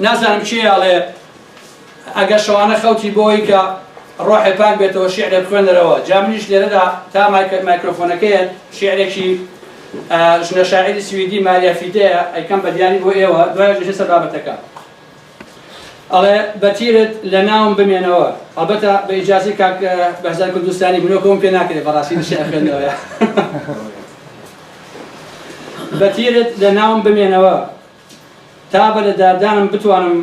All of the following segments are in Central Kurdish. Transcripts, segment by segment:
نازانم چی ئاڵێ ئەگەر شەوانە خەوتی بۆی کە ڕۆحی پاک بێتەوە شیعرێ بخوێنەرەوە جا منیش لێرەدا تا مایکرۆفۆنەکەیەت شیعرێکی ژنە شاعیری سویدی ماریا فیدەیە ئەیکەم بەدیانی بۆ ئێوە دوای ژێ سەر بابەتەکە ئەڵێ بەتیرت لە ناوم بمێنەوە ئەڵبەتە بە ئیجازی کاک بەهزار کوردستانی بنۆکەوم پێ ناکرێت بەڕاستی شیعر خوێندنەوەیە بەتیرت لە ناوم بمێنەوە تا بە لە دادانم بتوانم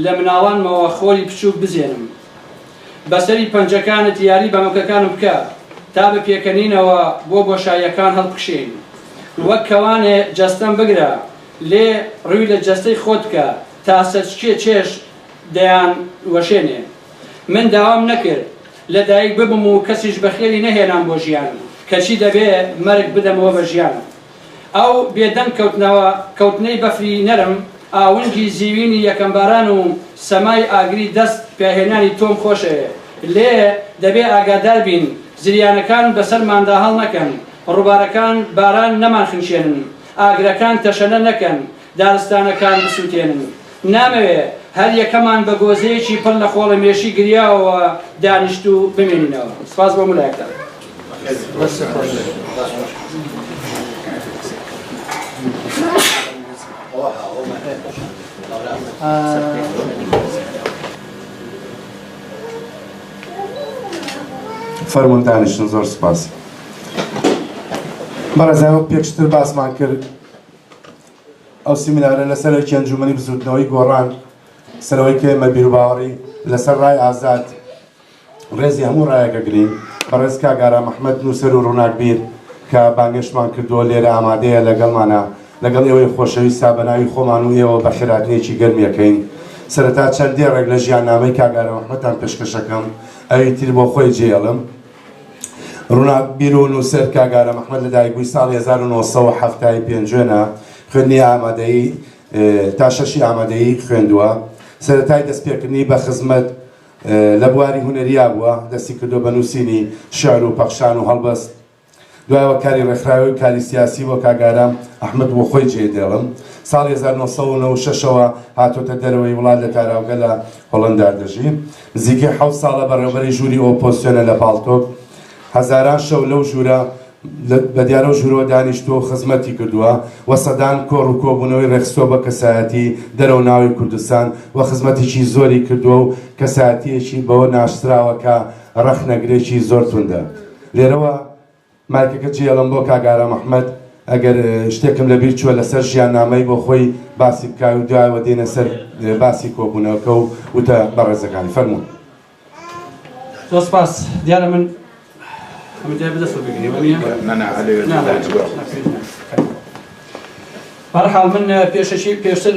لە مناڵانمەوە خۆری بچووک بزێنم بەسەری پەنجەکانت یاری بەمەکەکانم بکە تا بە پێکەنینەوە بۆ بۆشاییەکان هەڵبکشین وەک کەوانێ جەستەم بگرە لێ ڕووی لە جەستەی خۆت بکە تا سەرچکێ چێش دەیان وەشێنێ من داوام نەکرد لە دایک ببم و کەسیش بەخێری نەهێنام بۆ ژیان کەچی دەبێ مەرگ بدەمەوە بە ژیان ئەو بێدەنگ کەوتنەی بەفری نەرم ئاونگی زیوینی یەکەم باران و سەمای ئاگری دەست پێهێنانی تۆم خۆشەوێ لێ دەبێ ئاگادار بین زریانەکان بەسەرماندا هەڵ نەکەن ڕووبارەکان باران نەمان خنچێنن ئاگرەکان تەشەنە نەکەن دارستانەکان بسووتێنن نامەوێ هەر یەکەمان بە گۆزەیەکی پڕ لە خۆڵە مێشی گریاوەوە دانیشت و بمێنینەوە سپاس بۆ مولایەکتان فەرموون دانیشتن زۆر سوپاس بەڕێزان پێشتر باسمان کرد ئەو سیمینارە لەسەرێکی ئەنجومەنی بزوتنەوەی گۆڕان سەرەوەی کە ئێمە بیر و باوەڕی لەسەر ڕای ئازاد ڕێزی هەموو ڕایەکە گرین بەڕێز کاگارا مەحمەد نووسەر و ڕووناکبیر کە بانگەشمان کردووە لێرە ئامادەیە لەگەڵمانە لەگەڵ ئێوەی خۆشەوی سابەناوی خۆمان و ئێوە بە خێراتنێکی گەرمیەکەین سەرەتا چەندێ ڕێک لە ژیاننامەی کاگارا مەحمەدتان پێشکەشەکەم ئەوی تر بۆ خۆی جێڵم ڕووناکبیر و نووسەر کاگارا مەحمەد لە دایکبووی ساڵی 1975 خوێندنی ئامادەیی تا شەشی ئامادەیی خوێندووە سەرەتای دەستپێکردنی بە خزمەت لە بواری هونەریا بووە دەستی کردو بە نووسینی شعر و پەخشان و هەڵبەست دوایەوە کاری ڕێکخراوی و کاری سیاسی بۆ کاگارا ئەحمەد بۆ خۆی جێدێڵم ساڵی 1996ەوە هاتۆتە دەرەوەی وڵات لە کاراوگە لە هۆڵەندا دەژی نزیکەی 7 ساڵە بەڕێوەبەری ژووری ئۆپۆزیسیۆنە لە پاڵتۆک هەزاران شەو لەو ژوورە بە دیارە و ژوورەوە دانیشتۆ خزمەتی کردووە و سەدان کۆڕ و کۆبوونەوەی ڕێخستۆ بە کەسایەتی دەرەو ناوی کوردستان و خزمەتێکی زۆری کردووە و کەسایەتیەکی بەوە ناشراوە کە ڕەخنەگرێکی زۆر توندە لێرەوە مایکەکە جێڵم بۆ کاگارا مەحمەد ئەگەر شتێکم لەبیر چووە لەسەر ژیاننامەی بۆ خۆی باسی بکای و دوایەوە دێنە سەر باسی کۆبوونەوەکە و وتە بەڕێزەکانی فەرموون زۆر سپاس دیارە من بەرحاڵ من پێشەشی پێشتر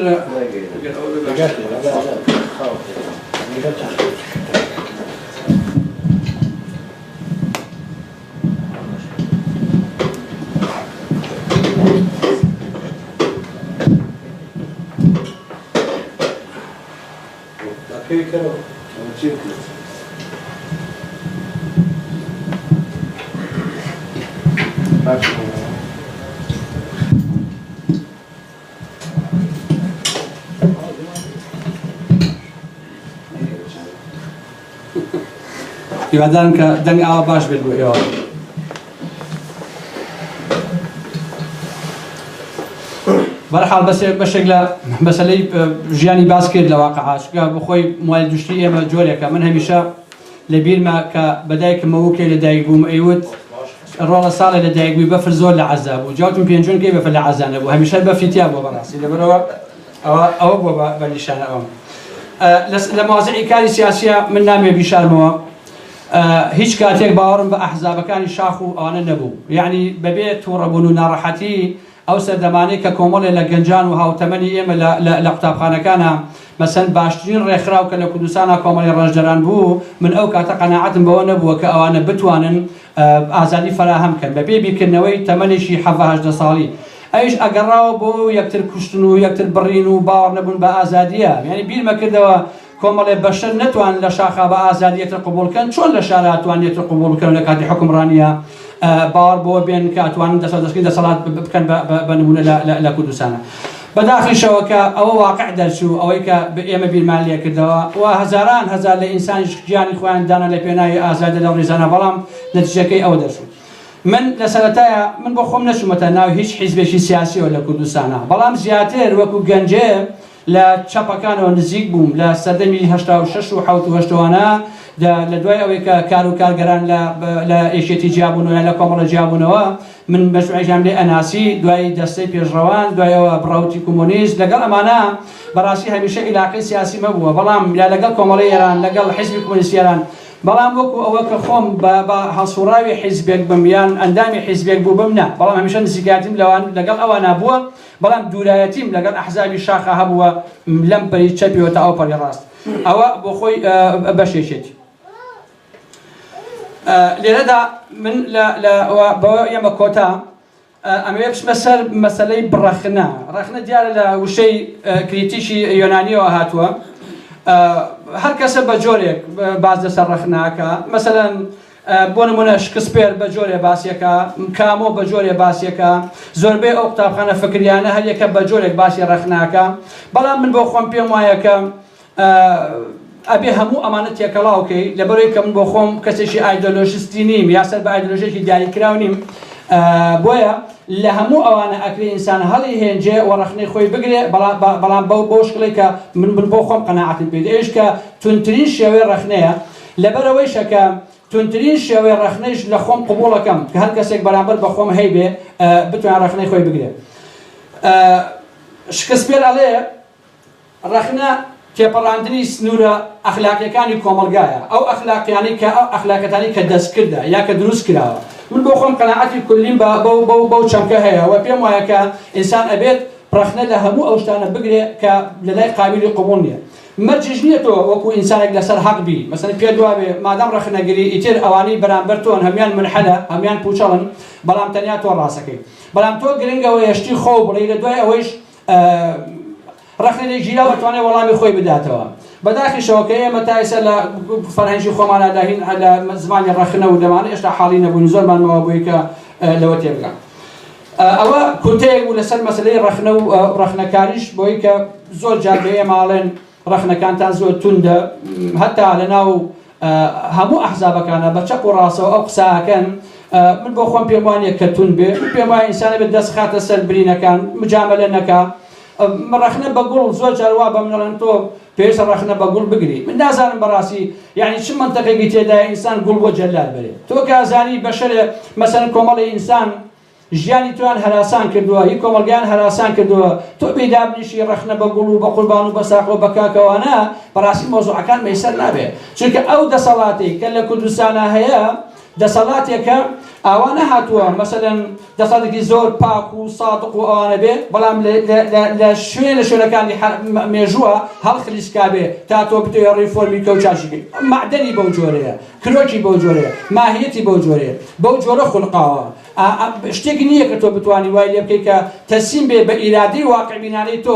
هیوادارم کە دەنگ ئاوا باش بێت بۆ ئێوە بەرحاڵ بەشێک لە مەسەلەی ژیانی باس کرد لە واقعا چونکە بۆ خۆی موای دوشتی ئێمە جۆرێکە من هەمیشە لە بیرما کە بەدایکمەوە کێ لە دایک بووم ئەیوت ڕۆڵە ساڵی لە دایکبووی بەفر زۆر لە عەزا بوو جاوتم پێنجۆن کەی بەفر لە عەزا نەبوو هەمیشە بەفری تیا بووە بەڕاستی لەبەرەوە ئەوە بووە بە نیشانە ئەوم لە مواضعی کاری سیاسیە من نامێ بیشارمەوە هیچ کاتێک باوەڕم بە ئەحزابەکانی شاخ و ئەوانە نەبوو یعنی بەبێ تووڕەبوون و ناڕەحەتی ئەو سەردەمانەی کە کۆمەڵێ لە گەنجان و هاوتەمەنی ئێمە لە قوتابخانەکانە مەسەن باشترین ڕێکخراو کە لە کوردستانە کۆمەڵی ڕەشدەران بوو من ئەو کاتە قەناعەتم بەوە نەبووە کە ئەوانە بتوانن ئازادی فراهەم کەن بەبێ بیرکردنەوەی تەمەنێکی 17 ساڵی ئەویش ئەگەڕاوە بۆ یەکتر کوشتن و یەکتر بڕین و باوەڕ نەبوون بە ئازادیە یعنی بیرمە کردەوە کۆمەڵێ بەشەر نەتوان لە شاخا بە ئازادی یەکتر قبوڵکەن چۆن لە شارە ئەتوان یەکتر قبوڵکەن لە کاتی حکومڕانیە باوەڕ بۆ بێن کە ئەتوانن دەسەڵات بکەن بە نمونە لە کوردستانە بەداخیشەوە کە ئەوە واقع دەرچوو ئەوەی کە ئێمە بیرمان لێ کردەوە و هەزاران هەزار لە ئینسانیش گیانی خۆیان دانا لە پێناوی ئازادە لەو ڕێزانە بەڵام نەتیجەکەی ئەوە دەرچوو. من لە سەرەتایە من بۆ خۆم نەچوومەتە ناو هیچ حیزبێکی سیاسیەوە لە کوردستانە بەڵام زیاتر وەکو گەنجێ لە چاپەکانەوە نزیک بووم لە سەردەمی 86 و 1970وانە لە دوای ئەوەی کە کار و کارگەران لە ئێشێتی جیابوونەوە لە کۆمەڵە جیابوونەوە من مەشروعیان لێ ئەناسی دوای دەستەی پێشڕەوان دوایەوە بڕاوتی کۆمۆنیست لەگەڵ ئەمانە بەڕاستی هەمیشە عیلاقەی سیاسی مەبووە بەڵام لەگەڵ کۆمەڵی ئێران لەگەڵ حیزبی کۆمۆنیستی ئێران بەڵام وەکو ئەوە کە خۆم بە هەڵسوڕاوی حیزبێک بم یان ئەندامی حیزبێک بوو بم نا بەڵام هەمیشە نزیکاتیم لەگەڵ ئەوە نابووە بەڵام دوورایەتیم لەگەڵ ئەحزابی شاخە هەبووە لەم پەری چەپیەوە تا ئەو پەری ڕاست ئەوە بۆ خۆی بەشێشێتی. لێرەدا من بەوە ئێمە کۆتا ئەمەوێ بچمە سەر مەسەلەی بڕەخنە. ڕەخنە دیارە لە وشەی کریتیشی یۆنانیەوە هاتووە. هەر کەسە بە جۆرێک باز لەسەر ڕەخناکە مەسەلەن بۆ نمونە شکسپێر بە جۆرێ باسیەکە کامۆ بە جۆرێ باسیەکە زۆربەی ئەو قوتابخانە فکریانە هەریەکە بە جۆرێک باسی ڕەخناکە بەڵام من بۆ خۆم پێم وایە کە ئەبێ هەموو ئەمانە تێکەڵاوکەی لەبەرەوەی کە من بۆ خۆم کەسێکی ئایدۆلۆژیستی نیم یا سەر بە ئایدۆلۆژیەکی دیاریکراو نیم بۆیە لە هەموو ئەوانە ئەکرێ ئینسان هەڵی هێنجێ و ڕەخنەی خۆی بگرێ بەڵام بۆ شکڵی کە من بۆ خۆم قەناعەتم پێ ئێش کە تونترین شێوەی ڕەخنەیە لەبەرەوەیشە کە تونترین شێوەی ڕەخنەیش لە خۆم قبوڵەکەم کە هەر کەسێک بەرامبەر بە خۆم هەیبێ بتوان ڕەخنەی خۆی بگرێ. شکسپێر ئەڵێ ڕەخنە تێپەڕاندنی سنوورە ئەخلاقیەکانی کۆمەلگایە ئەو ئەخلاقیانی کە ئەو ئەخلاقەتانی کە دەستکردە یا کە دروست کراوە. من بۆ خۆم قەناعەتی کولیم بەو چەمکە هەیە و پێم وایە کە ئینسان ئەبێت ڕەخنە لە هەموو ئەو شتانە بگرێ کە لە لای قابلی قبوڵ نییە. مەرجش نییە تۆ وەکو ئینسانێک لەسەر حەق بی مەسەڵەن پێ دوابێ مادام ڕەخنەگیری ئیتر ئەوانەی بەرامبەر تۆن هەمیان منحەلە هەمیان پوچەڵن بەڵام تەنیا تۆ ڕاستەکەی بەڵام تۆ گرنگەوە هێشتی خۆ بڵێ لە دوای ئەوەیش ڕەخنەی ژیرا بەتوانێت وەڵامی خۆی بداتەوە. بەداخیشەوە کە ئێمە تا ئێستا لە فەرهەنگی خۆمانە داهین لە زمانی ڕەخنە و لەمانە هێشتا حاڵی نەبوون زۆرمانەوە بووی کە لەوە تێبگەن. ئەوە کورتەیەک بوو لەسەر مەسەلەی ڕەخنە و ڕەخنەکاریش بۆی کە زۆر جار بە ئێماڵێن ڕەخنەکانتان زۆر توندە هەتا لەناو هەموو ئەحزابەکانە بە چەپ و ڕاستەوە ئەو قساکەن من بۆ خۆم پێم وانیە کە تون بێ پێم وایە ئینسانە بێت دەست خاتە سەر برینەکان مجامەلە نەکا ڕەخنە بە گوڵ زۆر جار وا بە منەڵێن تۆ پێویستە ڕەخنە بە گوڵ بگری من نازانم بەڕاستی یعنی چ منتەقێکی تێدایە ئینسان گوڵ بۆ جەلات بێت تۆ کازانی بەشەرێ مەسەلەن کۆمەڵی ئینسان ژیانی توان هەراسان کردووە هی کۆمەلگیان هەراسان کردووە تۆ پێدابنیشی ڕەخنە بە گوڵ و بە قوربان و بە ساق و بە کاکەوانە بەڕاستی مۆزوعەکان مەیسەر نابێت چونکە ئەو دەسەڵاتی کە لە کوردستانە هەیە دەسەڵاتێکە ئاوانە هاتووە مەسەلەن دەسەڵاتێکی زۆر پاک و سادق و ئەوانە بێ بەڵام لە شوێنەکانی مێژووە هەڵخلیسکا بێ تا تۆ بتوێ ڕیفۆرمی کەوچاشیکەی معدەنی بەو جۆرەیە کرۆکی بەو جۆرەیە ماهیەتی بەو جۆرەیە بەو جۆرە خوڵقاوە شتێکی نییە کە تۆ بتوانی وای لێ بکەی کە تەسیم بێ بە ئیرادەی واقعبینانەی تۆ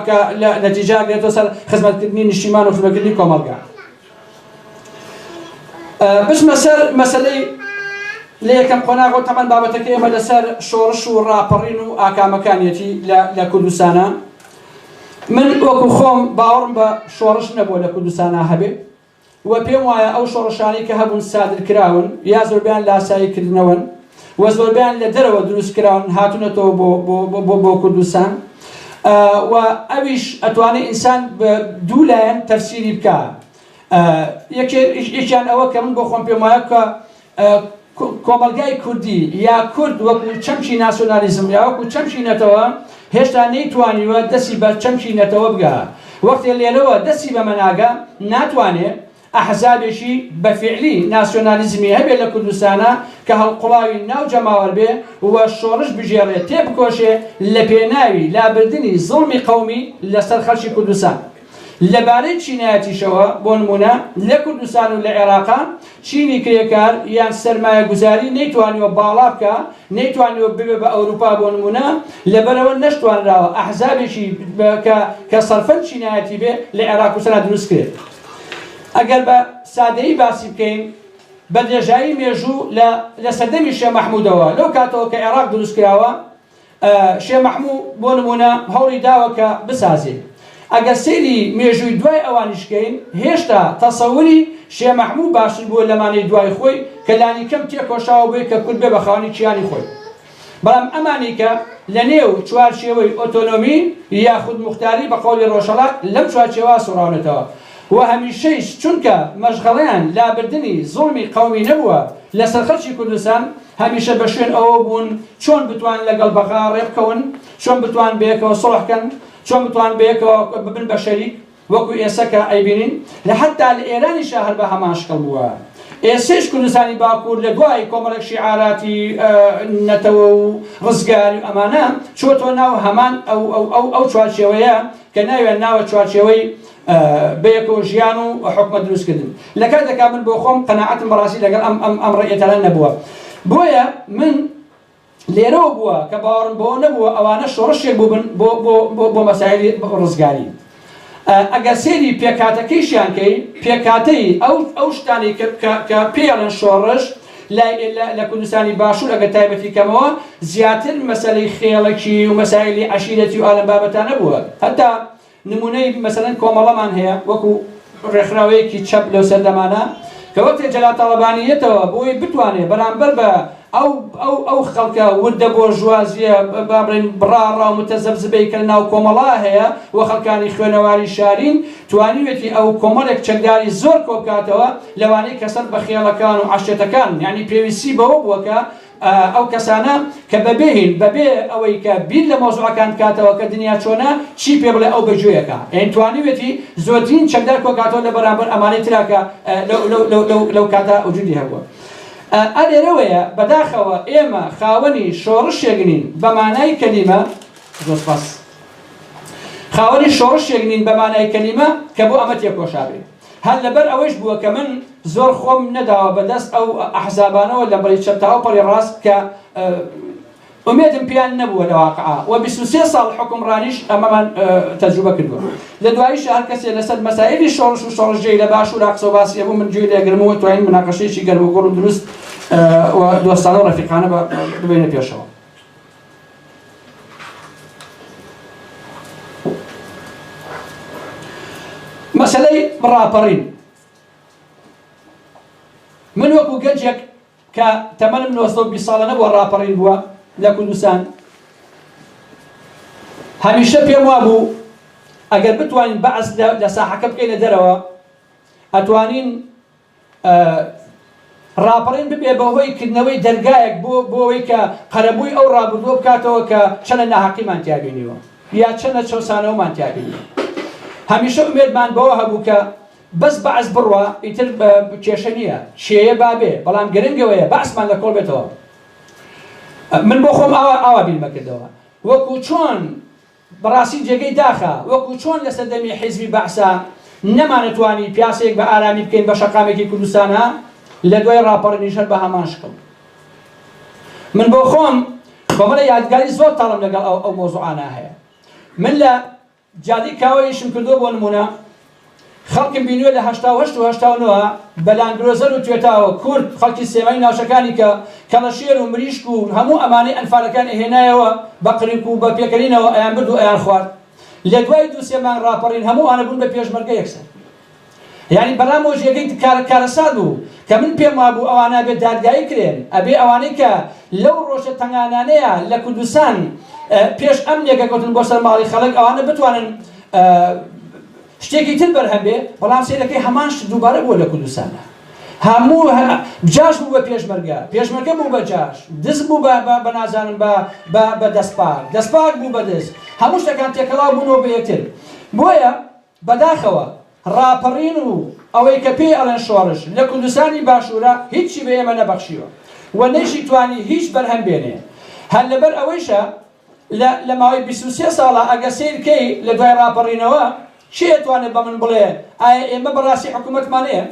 کە لە نەتیجا گرێتەوە سەر خزمەتکردنی نیشتیمان و خزمەتکردنی کۆمەلگا. بچمە سەر مەسەلەی لە یەکەم قۆناغەوە تەمەەن بابەتەکە ئێمە لەسەر شۆڕش و ڕاپەڕین و ئاکامەکانیەتی لە کوردستانە من وەکو خۆم باوەڕم بە شۆڕش نەبووە لە کوردستانە هەبێ و پێم وایە ئەو شۆڕشانەی کە هەبوون سادرکراون یا زۆربیان لە ئاساییکردنەوەن و زۆربیان لە دەرەوە دروستکراون هاتوونەتەوە بۆ کوردستان و ئەویش ئەتوانێت ئینسان دوو لایەن تەفسیری بکە. یەکیان ئەوە کە من بۆ خۆم پێم وایە کە کۆمەلگای کوردی یا کورد وەکو چەمکی ناسیۆنالیزم یا وەکو چەمکی نەتەوە هێشتا نەیتوانیوە دەستی بە چەمکی نەتەوە بگا وەختێ لێرەوە دەستی بە مەناگە ناتوانێت ئەحزابێکی بەفعلی ناسیۆنالیزمی هەبێت لە کوردستانە کە هەڵقوڵاوی ناو جەماوەر بێ و شۆڕش بژێڕێت تێبکۆشێ لە پێناوی لابردنی زڵمی قەومی لەسەر خەڵکی کوردستان. لەبارەی چینایەتیشەوە بۆ نمونە لە کوردستان و لە عێراقا چینی کرێکار یان سەرمایە گوزاری نەیتوانیوە باڵا بکە نەیتوانیوە ببێ بە ئەوروپا بۆ نمونە لەبەرەوە نەشتوانراوە ئەحزابێکی کە سەرفەن چینایەتی بێ لە عێراق و سەنا دروست کرێت. ئەگەر بە سادەیی باسی بکەین بە درێژایی مێژوو لە سەردەمی شێخ مەحموودەوە لەو کاتەوە کە عێراق دروست کراوە شێ مەحموو بۆ نمونە هەوڵی داوە کە بسازێ ئەگەر سەیری مێژووی دوای ئەوانیشکەین هێشتا تەسەوری شێ مەحموو باشتر بووە لەمانەی دوای خۆی کە لانی کەم تێکۆشاوە بێ کە کورد بێ بە خاوەنی چیانی خۆی بەڵام ئەمانی کە لە نێو چوارچێوەی ئۆتۆنۆمی یاخود موختاری بە قۆڵی ڕۆژهەڵات لەم چوارچێوە سوڕاونێتەوە و هەمیشەیش چونکە مەشغەڵەیان لابردنی زوڵمی قەومی نەبووە لەسەر خەڵکی کوردستان هەمیشە بە شوێن ئەوە بوون چۆن بتوان لەگەڵ بەغا ڕێبکەون چۆن بتوان بەیەکەوە سۆڵحکەن چۆن بتوان بەیەکەوە ببن بە شەریک وەکو ئێستا کە ئەیبینین لە حەتا لە ئێرانیشە هەر بە هەمان شکڵ بووە ئێستش کوردستانی باکوور لە دوای کۆمەڵێک شیعاراتی نەتەوە و ڕزگاری ئەمانە چۆتۆ ناو هەمان ئەو چوارچێوەیە کە ناوێن ناوە چوارچێوەی بەیەکەوە ژیان و حکومە دروستکردن لە کاتێکا من بۆ خۆم قەناعەتم بەڕاستی لەگەڵ ئەم ڕێئێتانە نەبووە بۆیە من لێرەوە بووە کە باوەڕم بۆ نەبووە ئەوانە شۆڕشێک بووبن بۆ مەسایلی ڕزگاری ئەگەر سێری پێکاتەکەیشیان کەی پێکاتەی ئەو شتانی کە پێڵێن شۆڕش لە کوردستانی باشوور ئەگەر تایبەتی کەمەوە زیاتر مەسەلەی خێڵێکی و مەسایلی عەشیرەتی و ئالەم بابەتانە بووە هەتا نمونەی مەسەلەن کۆمەڵەمان هەیە وەکو ڕێکخراوەیەکی چەپ لەو سەردەمانە کە وەختێ جەلال تەڵەبانیەتەوە بۆی بتوانێت بەرامبەر بە ئەو خەڵکە وردە بۆ ژوازیە بابرین بڕاڕا و متەزەبزبەی کە ناو کۆمەڵا هەیە و خەڵکانی خوێنەواری شارین توانیوێتی ئەو کۆمەڵێک چەکداری زۆر کۆبکاتەوە لەوانەی کەسەر بە خێڵەکان و عەشێتەکان یعنی پێویستی بەوە بووە کە ئەو کەسانە کە بەبێهین بەبێ ئەوەی کە بیر لە مۆزوعەکان کاتەوە کە دنیا چۆنە چی پێ بڵێ ئەو بەگوێیەکە ئەین توانیوێتی زۆرترین چەکدار کۆکاتەوە لە بەرامبەر ئەمانەی تراکە لەو کاتە وجودی هەبووە ئەلێرەوەیە بەداخەوە ئێمە خاوەنی شۆڕشێگنین بە مانای کەلیمە زۆر سپاس خاوەنی شۆڕشێگنین بە مانای کەلیمە کە بۆ ئەمە تێکۆشابێ هەر لەبەر ئەوەش بووە کە من زۆر خۆم نەداوە بەدەست ئەو ئەحزابانەوە لە بەری چەپتاوە پەڕی ڕاست کە ئومێدم پیان نەبووە لە واقعا و 23 ساڵ حکومڕانیش ئەمەمان تەجروبە کردووە لە دواییش هەر کەسێ لەسەر مەسایلی شۆڕش و شۆڕژێی لە باشوور قسە و باسی هەبوو من گوێ لێگرمەوە توانین مناقەشەیەکی گەرموگۆڕ و دروست و دۆستانە و ڕەفیقانە ببێنە پێشەوە مەسەلەی ڕاپەڕین من وەکو گەنجێک کە تەمەنم 1920 ساڵە نەبووە ڕاپەڕین بووە لە کوردستان هەمیشە پێم وابوو ئەگەر بتوانین بەعز لە ساحەکە بکەین لە دەرەوە ئەتوانین ڕاپەڕین ببێ بەهۆی کردنەوەی دەرگایەک بۆ ئەوەی کە قەرەبووی ئەو ڕابردووە بکاتەوە کە چەنە ناحەقیمان تیابینیوە یا چەنە چەسانەوەمان تیابینی هەمیشە ئومێدمان بەوە هەبوو کە بەس بەعز بڕوە ئیتر کێشە نییە شێیە بابێ بەڵام گرنگەوەیە بەعسمان لە کۆڵ بێتەوە من بۆ خۆم ئاوا بیرمە کردەوە وەکو چۆن بەڕاستی جێگەی داخە وەکو چۆن لە سەردەمی حیزبی بەعسا نەمانەتوانی پیاسێک بە ئارامی بکەین بە شەقامێکی کوردستانە لە دوای ڕاپەڕینیش هەر بە هەمان شکڵ من بۆ خۆم بەمەلە یادگاری زۆر تاڵم لەگەڵ ئەو مۆزوعانە هەیە من لە جادی کاوەیشم کردووە بۆ نمونە خەڵکم بینووە لە 1970 و 1970 بەلاندرۆزەر و توێتاوە کورد خەڵکی سێمای ناوچەکانی کە کەڵەشێر و مریشک و هەموو ئەمانەی ئەنفارەکان ئەهێنایەوە بە قڕیک و بە پێکەرینەوە ئەیان برد و ئەیان خوارد لە دوای 2-3 مانگ ڕاپەڕین هەموو ئانە بوون بە پێشمەرگە یەکسەر یعنی بەڵامەوە ژێگەی کارەسات بوو کە من پێم وابوو ئەوانە بێت دادگایی کرێن ئەبێ ئەوانەی کە لەو ڕۆژە تەنگانانەیە لە کوردستان پێش ئەم لێگەکەوتن بۆ سەر ماڵی خەڵک ئەوانە بتوانن شتێکی تر بەرهەم بێ بەڵام سێرەکەی هەمان شت دووبارە بووە لە کوردستانە هەموو جاش بوو بە پێشمەرگە بوو بە جاش دەست بوو بە نازانم بە دەستپاک بوو بە دەست هەموو شتەکان تێکەڵاو بوونەوە بە یەکتر بۆیە بەداخەوە ڕاپەڕین و ئەوەی کە پێی ئەڵێن شۆڕش لە کوردستانی باشوورە هیچی بە ئێمە نەبەخشیوە و نەیشی توانی هیچ بەرهەم بێنێ هەر لەبەر ئەوەیشە لە ماوەی 23 ساڵە ئەگە سیرکەی لە دوای ڕاپەڕینەوە چی ئەتوانێت بە من بڵێ ئایا ئێمە بەڕاستی حکوومەتمان هەیە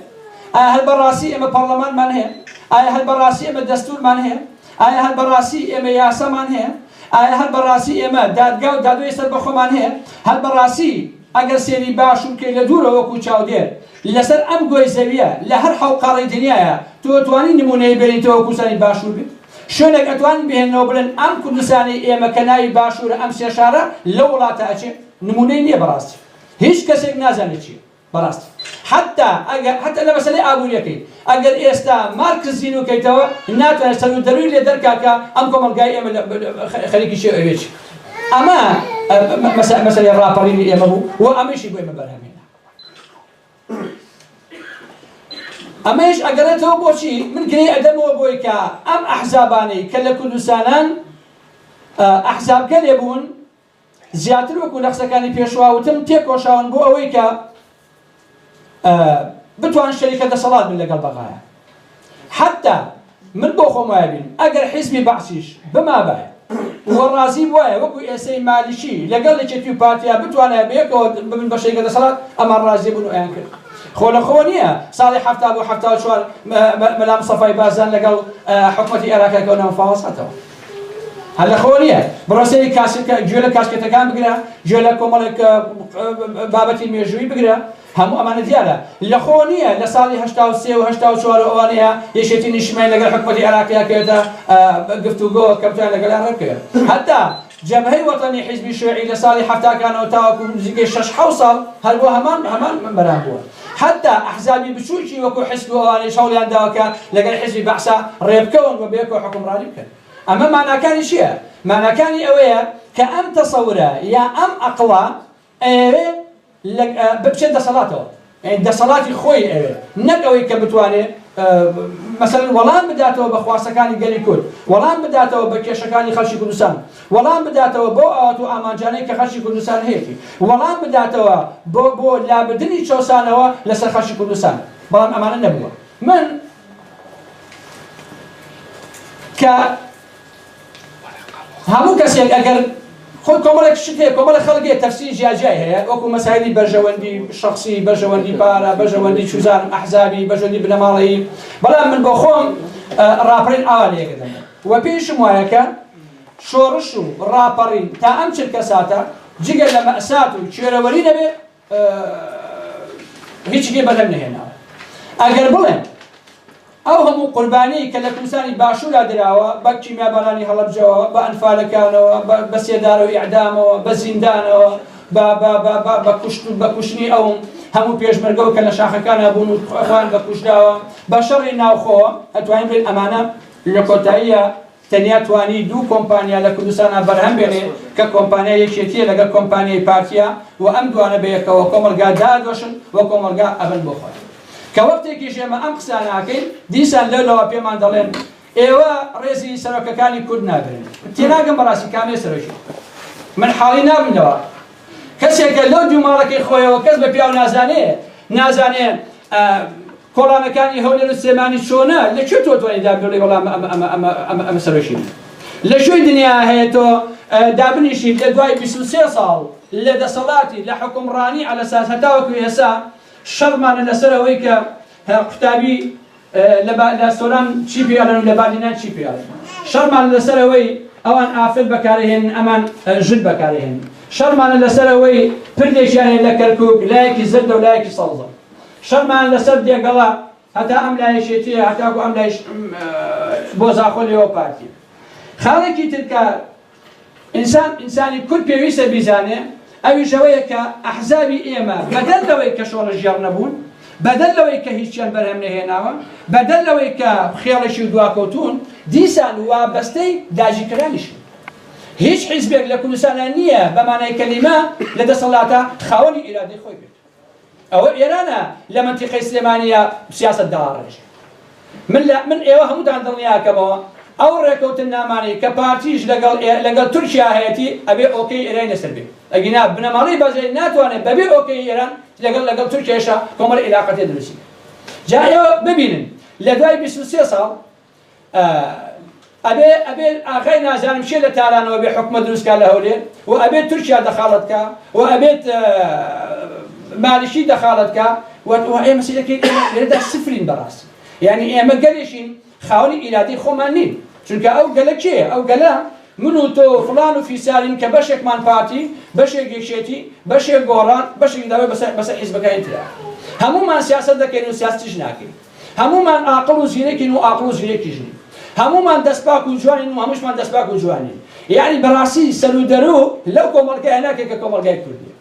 ئایا هەر بەڕاستی ئێمە پەرلەمانمان هەیە ئایا هەر بەڕاستی ئێمە دەستورمان هەیە ئایا هەر بەڕاستی ئێمە یاسامان هەیە ئایا هەر بەڕاستی ئێمە دادگا و دادوەی سەر بەخۆمان هەیە هەر بەڕاستی ئەگەر سێری باشوور کەی لە دوورەوە وەکو چاودێر لەسەر ئەم گۆی زەویە لە هەر حەوقاڵی دنیایە تۆ توانی نمونەی بێنیتەوە کوردستانی باشوور بێت شوێنێک ئەتوانن بهێنەوە بڵێن ئەم کوردستانی ئێمە کە ناوی باشوورە ئەم سێ شارە لە وڵاتە ئەچێ نمونەی نییە بەڕاستی هیچ کەسێک نازانێت چیە بەڕاستی حتا لە مەسەلەی ئابووریەکەی ئەگەر ئێستا مارکس زینوکەیتەوە ناتوانێت سەر و دەروی لێ دەرکاکە ئەم کۆمەلگای ئێمە خەریکی چێ ئەوێ ئەمە مەسەلەی ڕاپەڕینی ئێمە بوو و ئەمەشی بۆ ئێمە بەرهەمێنە ئەمەش ئەگەرێتەوە بۆچی من گرێ ئەدەمەوە بۆی کە ئەم ئەحزابانەی کە لە کوردستانان ئەحزابکە لێبوون زیاتر وەکو لە قسەکانی پێشواوتم تێکۆشاون بۆ ئەوەی کە بتوان شەریکە دەسەڵات بن لەگەڵ بەغایە حتا من بۆ خۆم وایە بین ئەگەر حیزبی بەعسیش بمابایە وەڕازی وایە وەکو ئێسەی مالیشی لەگەڵ لەچێتی و پارتیا بتوانێت بەیەکەوە ببن بە شەریکە دەسەڵات ئەمە ڕازی بوون و ئەیان کرد خۆ لە خۆ نییە ساڵی هەفتا بۆ هەفتا و چوار مەلام سەفای بازان لەگەڵ حکومەتی عێراقەکەەوە نەوەفاوەسەتەوە هەر لە خۆ نییە بڕۆسەی گوێ لە کاسکێتەکان بگرە گوێ لە کۆمەڵێک بابەتی مێژووی بگرە هەموو ئەمانە دیارە لە خۆ نییە لە ساڵی هەشتا و سێ و هەشتا و چوار ئەوانەیە یەشێتی نیشتیمانی لەگەڵ حکومەتی عێراقیەکەوێتە گفتوگۆ کە بتوان لەگەڵیان ڕێبکەوێت هەتا جەبهەی وەتەنی حیزبی شیوعی لە ساڵی هەفتاکانەوە تاوەکو نزیکەی 6-7 ساڵ هەر بۆ هەمان بەرام بووە حتا ئەحزابی بچووکی وەکو حیزب و ئەوانەی هەوڵیان داوە لەگەڵ حیزبی بەعسا ڕێبکەون بە بەیەکەوە حکومڕانی بکەن ئەمە ماناکانی چییە؟ ماناکانی ئەوەیە کە ئەم تەسەورە یا ئەم ئەقڵە ئەوێ بچێت دەسەڵاتەوە دەسەڵاتی خۆی ئەوێ نەک ئەوەی کە بتوانێت مەسەڵەن وەڵام بداتەوە بە خواستەکانی گەلی کورد وەڵام بداتەوە بە کێشەکانی خەڵکی کوردستان وەڵام بداتەوە بۆ ئاوات و ئامانجانەی کە خەڵکی کوردستان هەیەی وەڵام بداتەوە بۆ لابردنی چۆسانەوە لەسەر خەڵکی کوردستان بەڵام ئەمانە نەبووە من کە هەموو کەسێک ئەگەر خۆی کۆمەڵێک شت هەیە کۆمەڵە خەڵک تەفسیری جیاجای هەیە وەکو مەسایلی بەرژەوەندی شخصی بەرژەوەندی پارە بەرژەوەندی چوزان ئەحزابی بەرژەوەندی بنەماڵەیی بەڵام من بۆ خۆم ڕاپەڕین ئاوا لێیەکە دەمێت وە پێشم وایە کە شۆڕش و ڕاپەڕین تا ئەم چرکە ساتە جگە لە مەئسات و کوێرەوەری نەبێت هیچ بەدەم نهێناوە ئەگەر بڵێن ئەو هەموو قوربانەی کە لە کوردستانی باشوورا دراوە بە کیمیابارانی هەڵەبجەوە بە ئەنفالەکانەوە بە سێدارەوە ئیعدامەوە بە زیندانەوە بە کوشتنی ئەو هەموو پێشمەرگەوە کە لە شاخەکانە بوون و خوان بە کوشتاوە بە شەڕی ناوخۆوە ئەتوانین بڵێن ئەمانە لە کۆتاییە تەنیا توانی دوو کۆمپانیا لە کوردستانە بەرهەم بێنێ کە کۆمپانیا یەکێتیە لەگەڵ کۆمپانیای پارتیا و ئەم دوانە بەیەکەوە کۆمەلگا دادۆشن و کۆمەلگا ئەبن بۆ خۆی کە وەختێکیش ئێمە ئەم قسە ناکەین دیسان لەوە پێمان دەڵێن ئێوە ڕێزی سەرۆکەکانی کورد ناگرن تێناگەم بەڕاستی کامێ سەرۆکی من حاڵی نابنەوە کەسێکە لەو دوو ماڵەکەی خۆیەوە کەس بە پیاو نازانێ کۆڵانەکانی هەولێر و سلێمانی چۆنە لەکوێ تۆ توانیت دابنێ وەڵام ئەمە سەرۆکی لە شوێی دنیا هەیە تۆ دابنیشی لە دوای 23 ساڵ لە دەسەڵاتی لە حکومڕانی عەلە ئەساس هەتاوەکو ئێستا شەڕمانە لەسەرەوەی کە قوتابی لە سۆران چی پێیاڵن و لە بادینان چی پێیاڵن شەڕمان لەسەرەوەی ئەوان ئافل بەکارهێنن ئەمان ژل بەکارهێنن شەڕمانە لەسەرەوەی پردێکیانێ لە کەرکووک لایەکی زرد و لایەکی سەڵزە شەڕمان لەسەر دێگەڵا هەتا ئەم لایەشێتیە هەتاکو ئەم لایش بۆ زاخۆلیەوە پارتی خاڵێکی ترکە ئینسانی کورد پێویستە بیزانێ ئەویش ئەوەیە کە ئەحزابی ئێمە بەدەل لەوەی کە شۆڕەژێڕ نەبوون بەدەل لەوەی کە هیچیان بەرهەم نەهێناوە بەدەل لەوەی کە خێڵێکی دواکەوتون دیسان وابەستەی داژیکرانیشن هیچ حیزبێک لە کوردستانە نییە بەمانای کەلیمە لە دەسەڵاتە خاوەنی ئیرادەی خۆی بێت ئەوە ئێرانە لە منتیقەی سلێمانیە سیاسەت داڕێژ من ئێوە هەمووتان دڵنیاکەمەوە ئەو ڕێکەوتن نامانەی کە پارتیش لەگەڵ تورکیا هەیەی ئەبێ ئۆکەی ئێرانی لەسەر بێت ئەگینا بنەماڵی بەزەی ناتوانێت بەبێ ئۆکەی ئێران لەگەڵ تورکیاشە کۆمەڵ عیلاقەتی دروستی جا ئێوە ببینن لە دوای 23 ساڵ ئەبێ ئاغای نازانم چێ لە تارانەوە بێ حکومە دروستکە لە هەولێر و ئەبێت تورکیا دەخاڵەتکە و ئەبێت مالیشی دەخاڵەتکە و ئێمە سیدەکەین لێرەدا سفرین بەڕاست یعنی ئێمە گەلێشین خاوەنی ئیرادی خۆمان نین چونکە ئەو گەلە کێ ئەو گەلە من و تۆ فڵان و فیسارین کە بەشێکمان پارتی بەشێک یەکێتی بەشێک گۆڕان بەشێک داوای بەسەر حیزبەکانی ترا هەمومان سیاسەت دەکەین و سیاستیش ناکەین هەمومان عاقڵ و زیرەکین و عاقڵ و زیرەکیش نین هەمومان دەستپاک و جوانین و هەمووشمان دەستپاک و جوانین یعنی بەڕاستی سەر و دەرو لەو کۆمەڵگەیە ناکرێت کە کۆمەڵگای کوردیە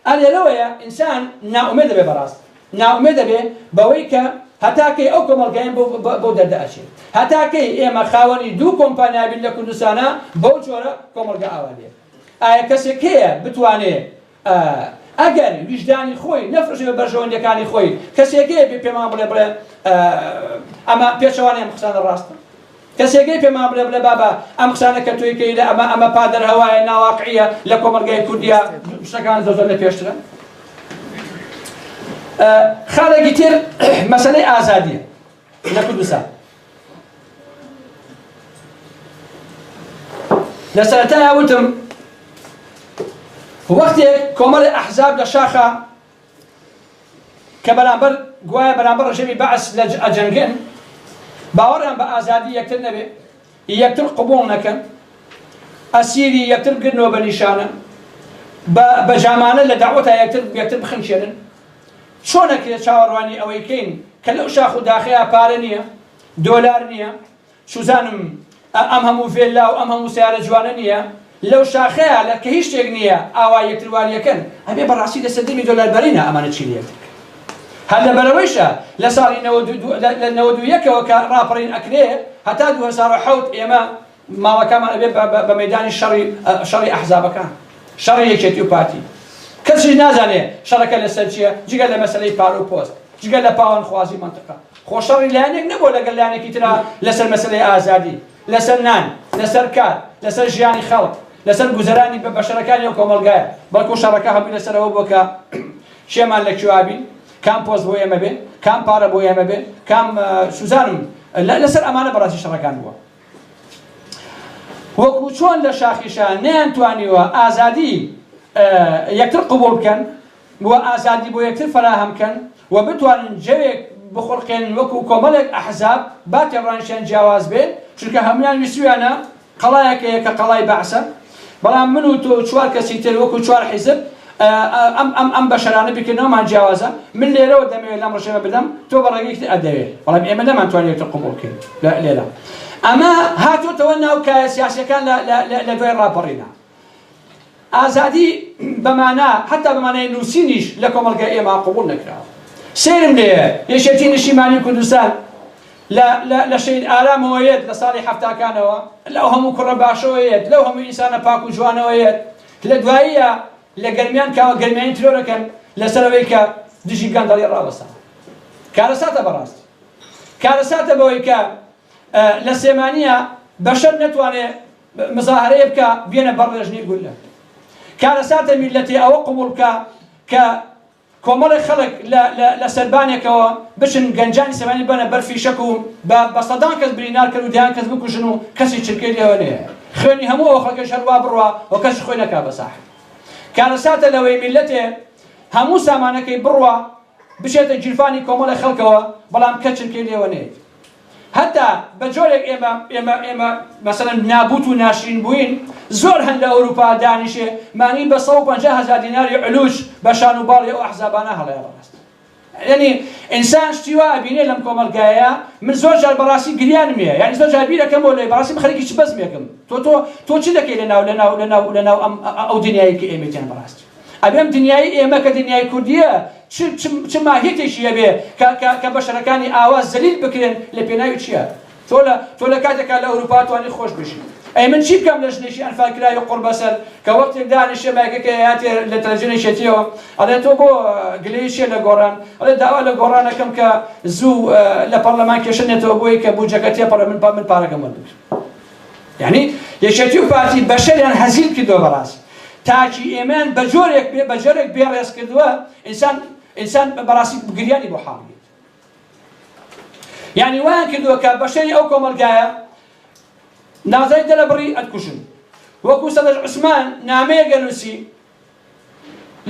ئەلێرەوەیە ئینسان ناومێ دەبێ بەڕاست ناومێ دەبێ بەوەی کە هەتاکەی ئەو کۆمەڵگەیان بۆ دەردەئەچێت هەتاکەی ئێمە خاوەنی دوو کۆمپانیابین لە کوردستانە بەو جۆرە کۆمەڵگە ئاوالێ ئایا کەسێک هەیە بتوانێت ئەگەر ویژدانی خۆی نەفرۆشێ بە بەرژەوەندەکانی خۆی کەسێکەیە پێمان بڵێ ئەمە پێچەوانێ ئەم قسانە ڕاستە کەسێکەی پێمان بڵێ بابە ئەم قسانە کە تۆی کەی ئەمە پادەرهەوایە ناواقعیە لە کۆمەڵگەی کوردیا شتەکان زۆر لە پێشترە خاڵێکی تر مەسەلەی ئازادیە لە کوردستان لە سەرەتایە وتم وەختێک کۆمەڵی ئەحزاب لە شاخە کە بەرامبەر گوایە بەرامبەر ڕژێمی بەعس لە ئەجەنگن باوەڕیان بە ئازادی یەکتر نەبێ یەکتر قبوڵ نەکەن ئەسیری یەکتر بگرنەوە بە نیشانە بە ژامانە لە داوەتە یەکتر بخنچێنن چۆنەکرێت چاوەڕوانی ئەوەی کەین کە لەو شاخ و داخەیە پارە نییە دۆلار نییە سوزانم ئەم هەموو ڤێلا و ئەم هەموو سیارە جوانە نییە لەو شاخەیە لە کە هیچ شتێک نییە ئاوا یەکترواریەکەن ئەبێ بەڕاستی لە سەردەمی دۆلار بەرینە ئەمانە چی لێت هەر لەبەرەوەیشە لە ساڵی 91ەوە کە ڕاپەڕین ئەکرێ هەتا 2007 ئێمە ماڵەکەمان ئەبێ بە مەیدانی شەڕی ئەحزابەکان شەڕی یەکێتی و پارتی کەسی نازانێ شەڕەکە لەسەر چییە جگە لە مەسەلەی پار و پۆست جگە لە پاوانخوازی منتقە خۆ شەڕی لایەنێک نەبوو لەگەڵ لایەنێکی ترا لەسەر مەسەلەی ئازادی لەسەر نان لەسەر کار لەسەر ژیانی خەڵک لەسەر گوزەرانی بەشەرەکانی ئەو کۆمەڵگایە بەڵکو شەڕەکە هەبووی لەسەرەوە بووە کە شێمان لە کوێوابین کام پۆست بۆ ئێمە بێ کام پارە بۆ ئێمە بێ کام سوزانم لەسەر ئەمانە بەڕاستی شەڕەکان بووە وەکو چۆن لە شاخیشان نەیانتوانیوە ئازادی یەکتر قبوڵ بکەن وە ئازادی بۆ یەکتر فراهەم بکەن و بتوانن جەوێک بخۆڵقێن وەکو کۆمەڵێک ئەحزاب با تێڕوانشیان جیاواز بێت چونکە هەمویان ویستویانە قەڵایەکەیە کە قەڵای بەعسە بەڵام من و تۆ چوار کەسی تر وەکو چوار حیزب ئەم بەشەرانە بکردنەوەمان جیاوازە من لێرەوە دەمەوێت لەم ڕژێمە بدەم تۆ بە ڕێگەیەکی ئەدەوێت بەڵام ئێمە نەمانتوانێت یەکتر قبوڵ بکەین لێرە ئەمە هاتوۆتەوە ناو کایە سیاسیەکان لە دوای ڕاپەڕینە ئازادی بەمانە حتا بەمانای نووسینیش لە کۆمەڵگە ئێمە قبوڵ نەکراوە سێرم لێ یەکێتی نیشتیمانی کوردستان لە شەید ئارامەوەیەت لە ساڵی هەفتاکانەوە لەو هەموو کوڕە باشەوەیەت لەو هەموو ئینسانە پاک و جوانەوەیەت لە دواییە لە گەرمیان کاوە گەرمیانی ترۆرەکەن لەسەرەوەی کە دژی گەندەڵی ڕاوەستا کارەساتە بەڕاستی کارەساتە بەوەی کە لە سێمانیە بەشەر نەتوانێت مزاهرەیە بکە بێنە بەڕێژنی گولە کارەساتە میلەتی ئەوە قبوڵ بکە کە کۆمەڵی خەڵک لە سەربانێکەوە بچن گەنجانی سەمانی بەنە بەرفی شەک و بە سەدان کەس برینار کرد و دیان کەس بکوژن و کەسی چرکەی لێوە نەیە خوێنی هەموو ئەو خەڵکەش هەروە بڕوا و کەسی خۆی نەکا بە ساحل کارەساتە لەوەی میلەتێ هەموو سامانەکەی بڕوا بچێتە گیرفانی کۆمەڵی خەڵکەوە بەڵام کە چرکەی لێوە نەیە هەتا بە جۆرێک ئێمە مەسەلەن نابوت و ناشرین بووین زۆر هەن لە ئەوروپا دانیشێ مانی بە 150,000 دیناری علوش بە شان و باڵی ئەو ئەحزابانە هەڵەیە ڕاست یعنی ئینسان شتی وا ئەبینێ لەم کۆمەلگایە من زۆر جار بەڕاستی گریانم هەیە یعنی زۆر جار بیرەکەم بۆ لێ بەڕاستی خەریکی چ بەزمێکم تۆ چی دەکەی لەناو ئەو دنیایی کە ئێمەتیان بەڕاستی ئەبێم دنیای ئێمە کە دنیای کوردیە چ ماهیەتێکی هەبێ کە بەشەرەکانی ئاواز زەلیل بکرێن لە پێناوی چییە تۆ لە کاتێکا لە ئەوروپا توانی خۆش بشی ئەی من چی بکەم لە ژنێکی ئەنفاکرای و قوڕ بەسەر کە وەختێک دانیشێ مایکەکە هاتێ لە تەلەڤیزیۆنی شێتیەوە ئەڵێ تۆ بۆ گلەی شێ لە گۆڕان ئەڵێ داوا لە گۆڕانەکەم کە زوو لە پەرلەمان کێشنێتەوە بۆی کە بوجەکە تێپەڕە من پارەکەم وەربگرم یعنی یەکێتی و پارتی بەشەریان هەزیل کردووە بەڕاستی تاکی ئێمەیان بە جۆرێک بێڕێز کردووە ئینسان بەڕاستی گریانی بۆ حاڵێت یعنی وایان کردووە کە بەشەری ئەو کۆمەلگایە نازای دەرەبڕی ئەتکوژن وەکو سەدەر عوسمان نامەیەک ئەنووسی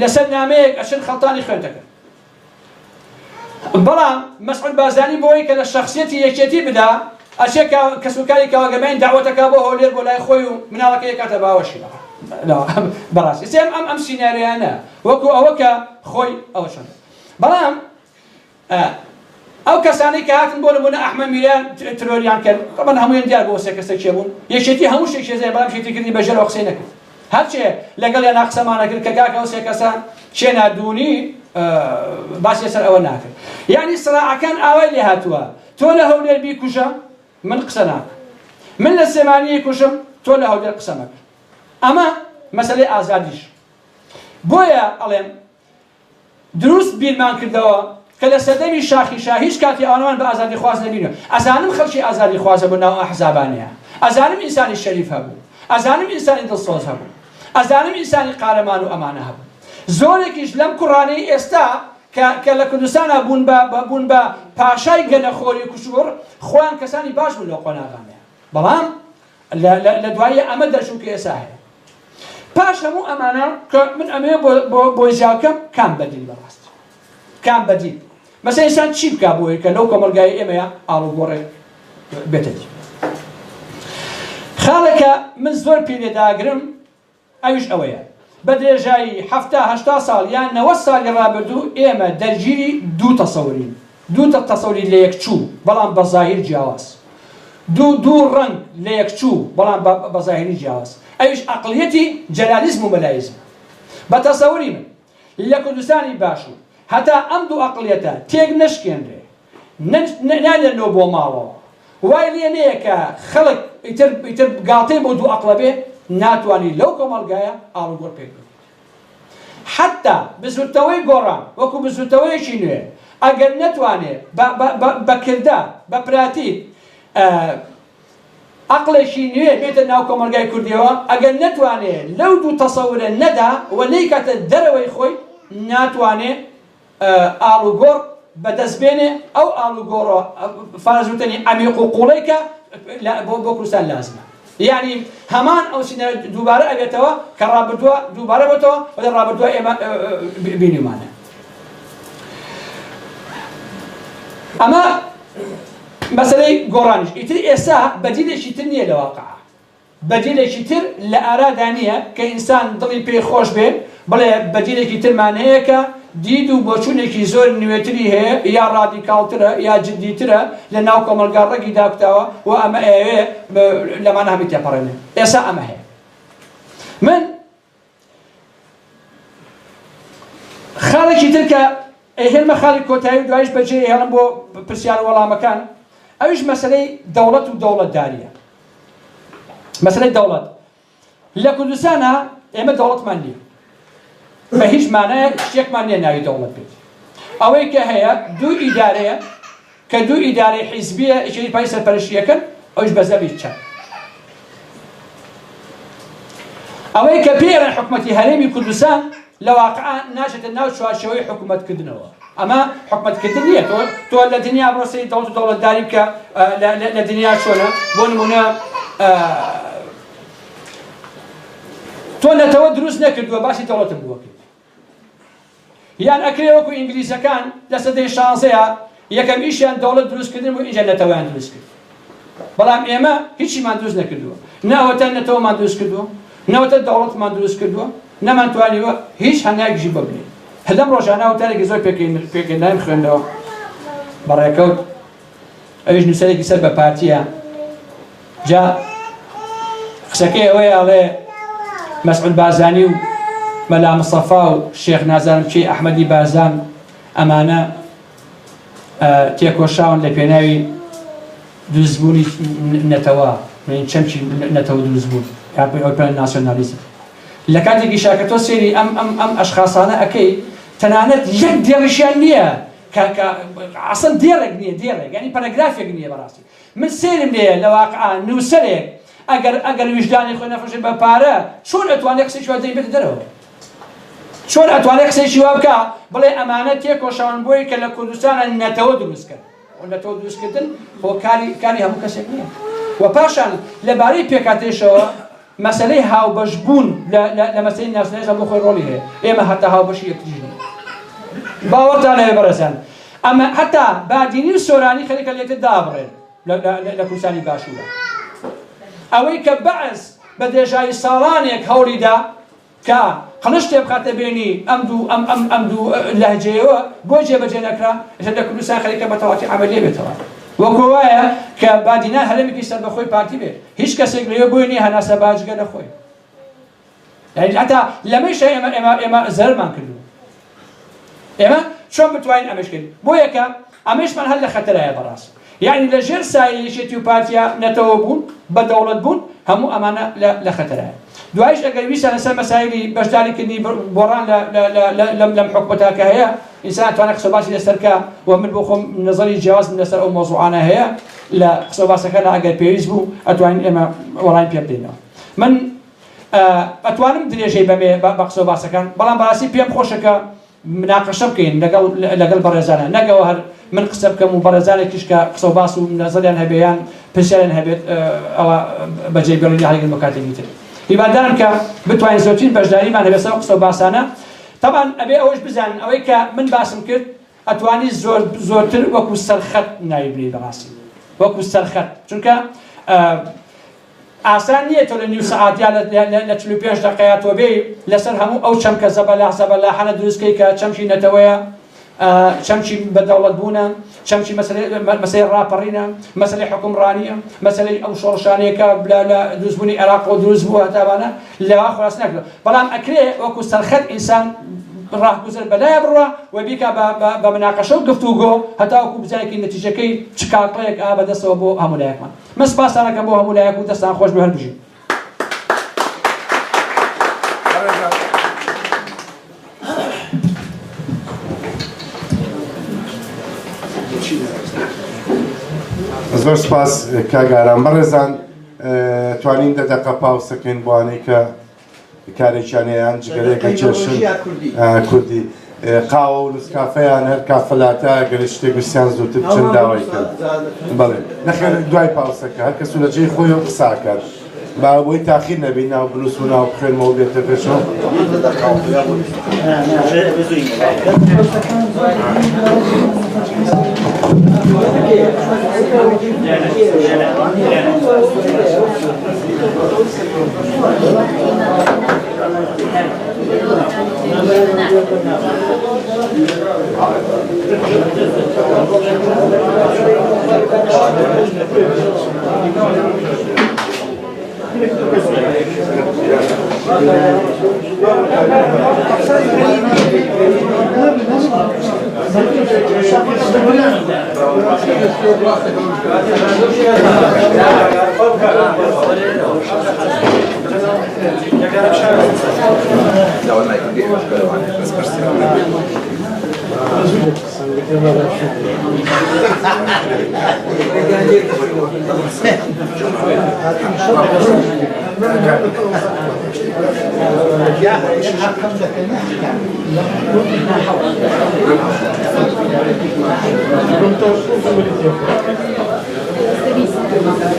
لەسەر نامەیەک ئەچن خەڵتانی خوێنتەکە بەڵام مەسعود بازانی بۆی کە لە شەخسیەتی یەکێتی بدا ئەچێ کەسوکاری کاوەگەمەین داوەتەکە بۆ هەولێر بۆ لای خۆی و مناڵەکە یەکاتە باوەشی بەڕاستی سێم ئەم سیناریۆیانە وەکو ئەوە کە خۆی ئەوە چۆن بەڵام ئەو کەسانی کە هاتن بۆ نمونە ئەحمەد میران ترۆریان کرد ڕەبەن هەموویان دیار بۆ سێ کەسە چێ بوون یەکێتی هەموو شتێکی زێ بەڵام شتێکی کردی بەژێرەوە قسەی نەکرد هەرچێ لەگەڵ یان قسەمانە کرد کە کاکە ئەو سێ کەسان چێ نردوونی باسی سەر ئەوە ناکرد یعنی سراعەکان ئاوای لێ هاتووە تۆ لە هەولێر بیکوژە من قسە ناکەم من لە سێمانیی کوشم تۆ لە هەولێر قسە مەکە ئەمە مەسەلەی ئازادیش بۆیە ئەڵێم دروست بیرمان کردەوە کە لە سەردەمی شاخی شاه هیچ کاتی ئەوانەمان بە ئازادی خواز نەبینەوە ئەزانم خەڵکی ئازادی خوازە بۆ ناو ئەحزابانەیە ئەزانم ئینسانی شەریف هەبوو ئەزانم ئینسانی دڵسۆز هەبوو ئەزانم ئینسانی قارەمان و ئەمانە هەبوو زۆرێکیش لەم کوڕانەی ئێستا کە لە کوردستانە بوون بە پاشای گەنەخۆری کوشوڕ خۆیان کەسانی باش بوون لە قۆناغانەیە بەڵام لە دوایە ئەمە دەرچوو کە ئێستا هەیە پاش هەموو ئەمانە کە من ئەمەیە بۆ زیاکەم کام بەدیل بەڕاست کام بەدیل مەسەڵەن ئینسان چی بکا بۆی کە لەو کۆمەلگای ئێمەیە ئاڵوگۆڕێ بێتەتی خاڵێکە من زۆر پێ لێداگرم ئەویش ئەوەیە بە درێژایی 70-80 ساڵ یان 90 ساڵی ڕابردوو ئێمە دەرگیری دوو تەسەورین دوو تەسەوری لە یەکچوو بەڵام بە زاهیر جیاواز دوو ڕەنگ لە یەکچوو بەڵام بە زاهیری جیاواز ئەویش عەقڵیەتی جەلالیزم و مەلایزم بە تەسەوری من لە کوردستانی باشوور هەتا ئەم دوو عەقڵیەتە تێک نەشکێنرێ نالێنەوە بۆ ماڵەوە وای لێ نەیە کە خەڵک ئیتر گاڵتەی بۆ دوو عەقڵە بێ ناتوانی لەو کۆمەڵگایە ئاڵوگۆڕ پێ بکەیت حتا بزوتەوەی گۆڕان وەکو بزوتەوەیەکی نوێ ئەگەر نەتوانێت بە کردار بە پراتیک عەقڵێکی نوێ بێتە ناو کۆمەلگای کوردیەوە ئەگەر نەتوانێت لەو دوو تەسەورە نەدا و نەیکاتە دەرەوەی خۆی ناتوانێت ئاڵوگۆڕ بەدەستبێنێ ئەو ئاڵوگۆڕە فارزوتنی عەمیق و قوڵەی کە بۆ کوردستان لازمە یعنی هەمان ئەو سینە دووبارە ئەبێتەوە کە ڕابردووە دووبارە بێتەوە و لە ڕابردووە ئێمە بینیمانە ئەمە مەسەلەی گۆڕانیش ئیتر ئێستا بەدیلێکی تر نییە لە واقعە بەدیلێکی تر لە ئارادا نییە کە ئینسان دڵی پێی خۆش بێ بڵێ بەدیلێکی ترمان هەیە کە دید و بۆچوونێکی زۆر نوێتری هەیە یا ڕادیکاڵترە یا جددیترە لە ناو کۆمەلگا ڕێگی داکتاوە و ئەمە ئەوێ لەمانە هەمی تێپەڕێنێ ئێستا ئەمە هەیە من خاڵێکی تر کە هێنمە خاڵی کۆتایی و دوایش بەجێ هێڵم بۆ پرسیار وەڵامەکان ئەویش مەسەلەی دەوڵەت و دەوڵەتداریە مەسەلەی دەوڵەت لە کوردستانە ئێمە دەوڵەتمان نییە بە هیچ مانایە شتێکمان نییە ناوی دەوڵەت بێت ئەوەی کە هەیە دوو ئیدارەیە کە دوو ئیدارەی حیزبیە یەکێکی پای سەرپەرشتیەکەن ئەویش بە زەوی چەند ئەوەی کە پێڵێن حکومەتی هەرێمی کوردستان لە واقعا ناچێتە ناو چوارچێوەی حکومەتکردنەوە ئەمە حکومەتکردن نییە تۆ لە دنیا بڕۆسی دەوڵەت و دەوڵەتداری بکە لە دنیا چۆنە بۆ نمونە تۆ نەتەوە دروست نەکردووە باسی دەوڵەتم بووە کرد یان ئەکرێ وەکو ئینگلیزەکان لە سەدەی 16ەیە یەکەم ئیشیان دەوڵەت دروستکردن بۆ ئینجا نەتەوەیان دروست کرد بەڵام ئێمە هیچیمان دروست نەکردووە نەوەتە نەتەوەمان دروست کردووە نەوەتە دەوڵەتمان دروست کردووە نەمانتوانیوە هیچ هەنایەکیشی بۆ بنێ هەدەم ڕۆژانە وتارێکی زۆر پێکێنایم خوێندەوە بەڕێکەوت ئەویش نووسەرێکی سەر بە پارتیە جا قسەکەی ئەوەیە ئەڵێ مەسعود بازانی و مەلا مستەفا و شێخ نازانم چی ئەحمەدی بازان ئەمانە تێکۆشاون لە پێناوی دروستبوونی نەتەوە چەمچی نەتەوە دروستبوون یا ناسیۆنالیزم لە کاتێکی شاکە تۆ سێری ئەم ئەشخاصانە ئەەکەی تەنانەت یەک دێڕیشیان نییە ئەسڵ دێڕێک نییە دێڕێک ینی پەرەگرافێک نییە بەڕاستی من سێرم لێیە لە واقعا نووسەرێک ئەگەر ویژدانی خۆی نەفرۆشێت بە پارە چۆن ئەتوانێت قسەی وا دەیبێت دەرەوە چۆن ئەتوانێت قسەیشی وا بکە بڵێ ئەمانە تێکۆشاون بۆی کە لە کوردستانە نەتەوە دروستکرد نەتەوە دروستکردن بۆ کاری هەموو کەسێک نییە و پاشان لەبارەی پێکاتێشەوە مەسەلەی هاوبەشبوون لە مەسەلەی ناسنالیزم بۆ خۆی ڕۆڵی هەیە ئێمە هەتا هاوبەشی یەکتریش نییە باوەڕتان هەیە بەڕێزان ئەمە هەتا بادینی و سۆرانی خەریکە لێتە دابڕێن لە کوردستانی باشوورە ئەوەی کە بەعز بە درێژایی ساڵانێک هەوڵیدا کە قلش تبقى بيني أمدو لهجة بوجه بجنكرا عشان كل سنة خليك بتواتي عملية بتوا وكوايا كبادينا هلمي كيسر بخوي بارتي به هيش كسر ليه بيني هنا سباج قد أخوي يعني حتى لما يشيء إما زر ما كله إما شلون بتوين أمش كده بويا أمش من هلا خطر يا براس يعني لجر ساي شتيو بارتيا نتوبون بدولة بون همو أمانة لا خطر دوايش أجر ويسا نسمى مسائل بجداري كني بوران لم حكمتها كهيا إنسان توانا خصوباسي لسركا ومن بخم نظري جواز من لسر أو موضوعنا هي لا خصوباسا كان أجر بيريزبو أتوان إما وراين بيبدينا من أتوانم دري شيء بخصوباسا كان بلان براسي بيم خوشك مناقشة بكين لقل برزانا نجوهر من قسم كمبارزانة كشكا خصوباس ونظريان هبيان بسيران هبيت أو بجيب يروني على المكاتبين يبقى دارم كبتوين زوجين بجداري ما نبي سوق خصوباسانا طبعا أبي أوش بزن أو من باسم كرت أتواني زورتر وكو سرخت نايبني براسي وكو سرخت چونك آسانية تولنيو ساعات يا لتلو بيش دقيقات وبي لسر همو أو شمك زبلا حنا دروس كيكا شمشي نتويا شمشي بدولة بونا شمشي مسألة رابرينا مسألة حكمرانية مسألة أو شرشانية كبلا دروس بني عراق ودروس بوها تابانا لا خلاص ناكله بلام أكله وكو سرخت إنسان راح جزر بلا برا وبيك بمناقشة وقفتوجو حتى أكو بزايك النتيجة كي تشكاكلك أبدا سوبو همولاك من مس باس أنا كبو همولاك ودستان خوش بهالبجي زۆر سپاس کاگاران بەڕێزان توانین دەدەقە پاوسەکەین بۆوانەی کە کارێکیانیان جگەرێکە کێشن کوردی قاوە و نسکافەیان هەر کافەلاتە گەری شتێک ویسیان زووتر چەند داوای کرد بەڵێ نەخێر دوای پاوسەکە هەر کەس لە جێی خۆی و قساکات با بۆی تاخیر نەبی ناو بنووس و ناو بخێنمەوە بێتە پێشەوە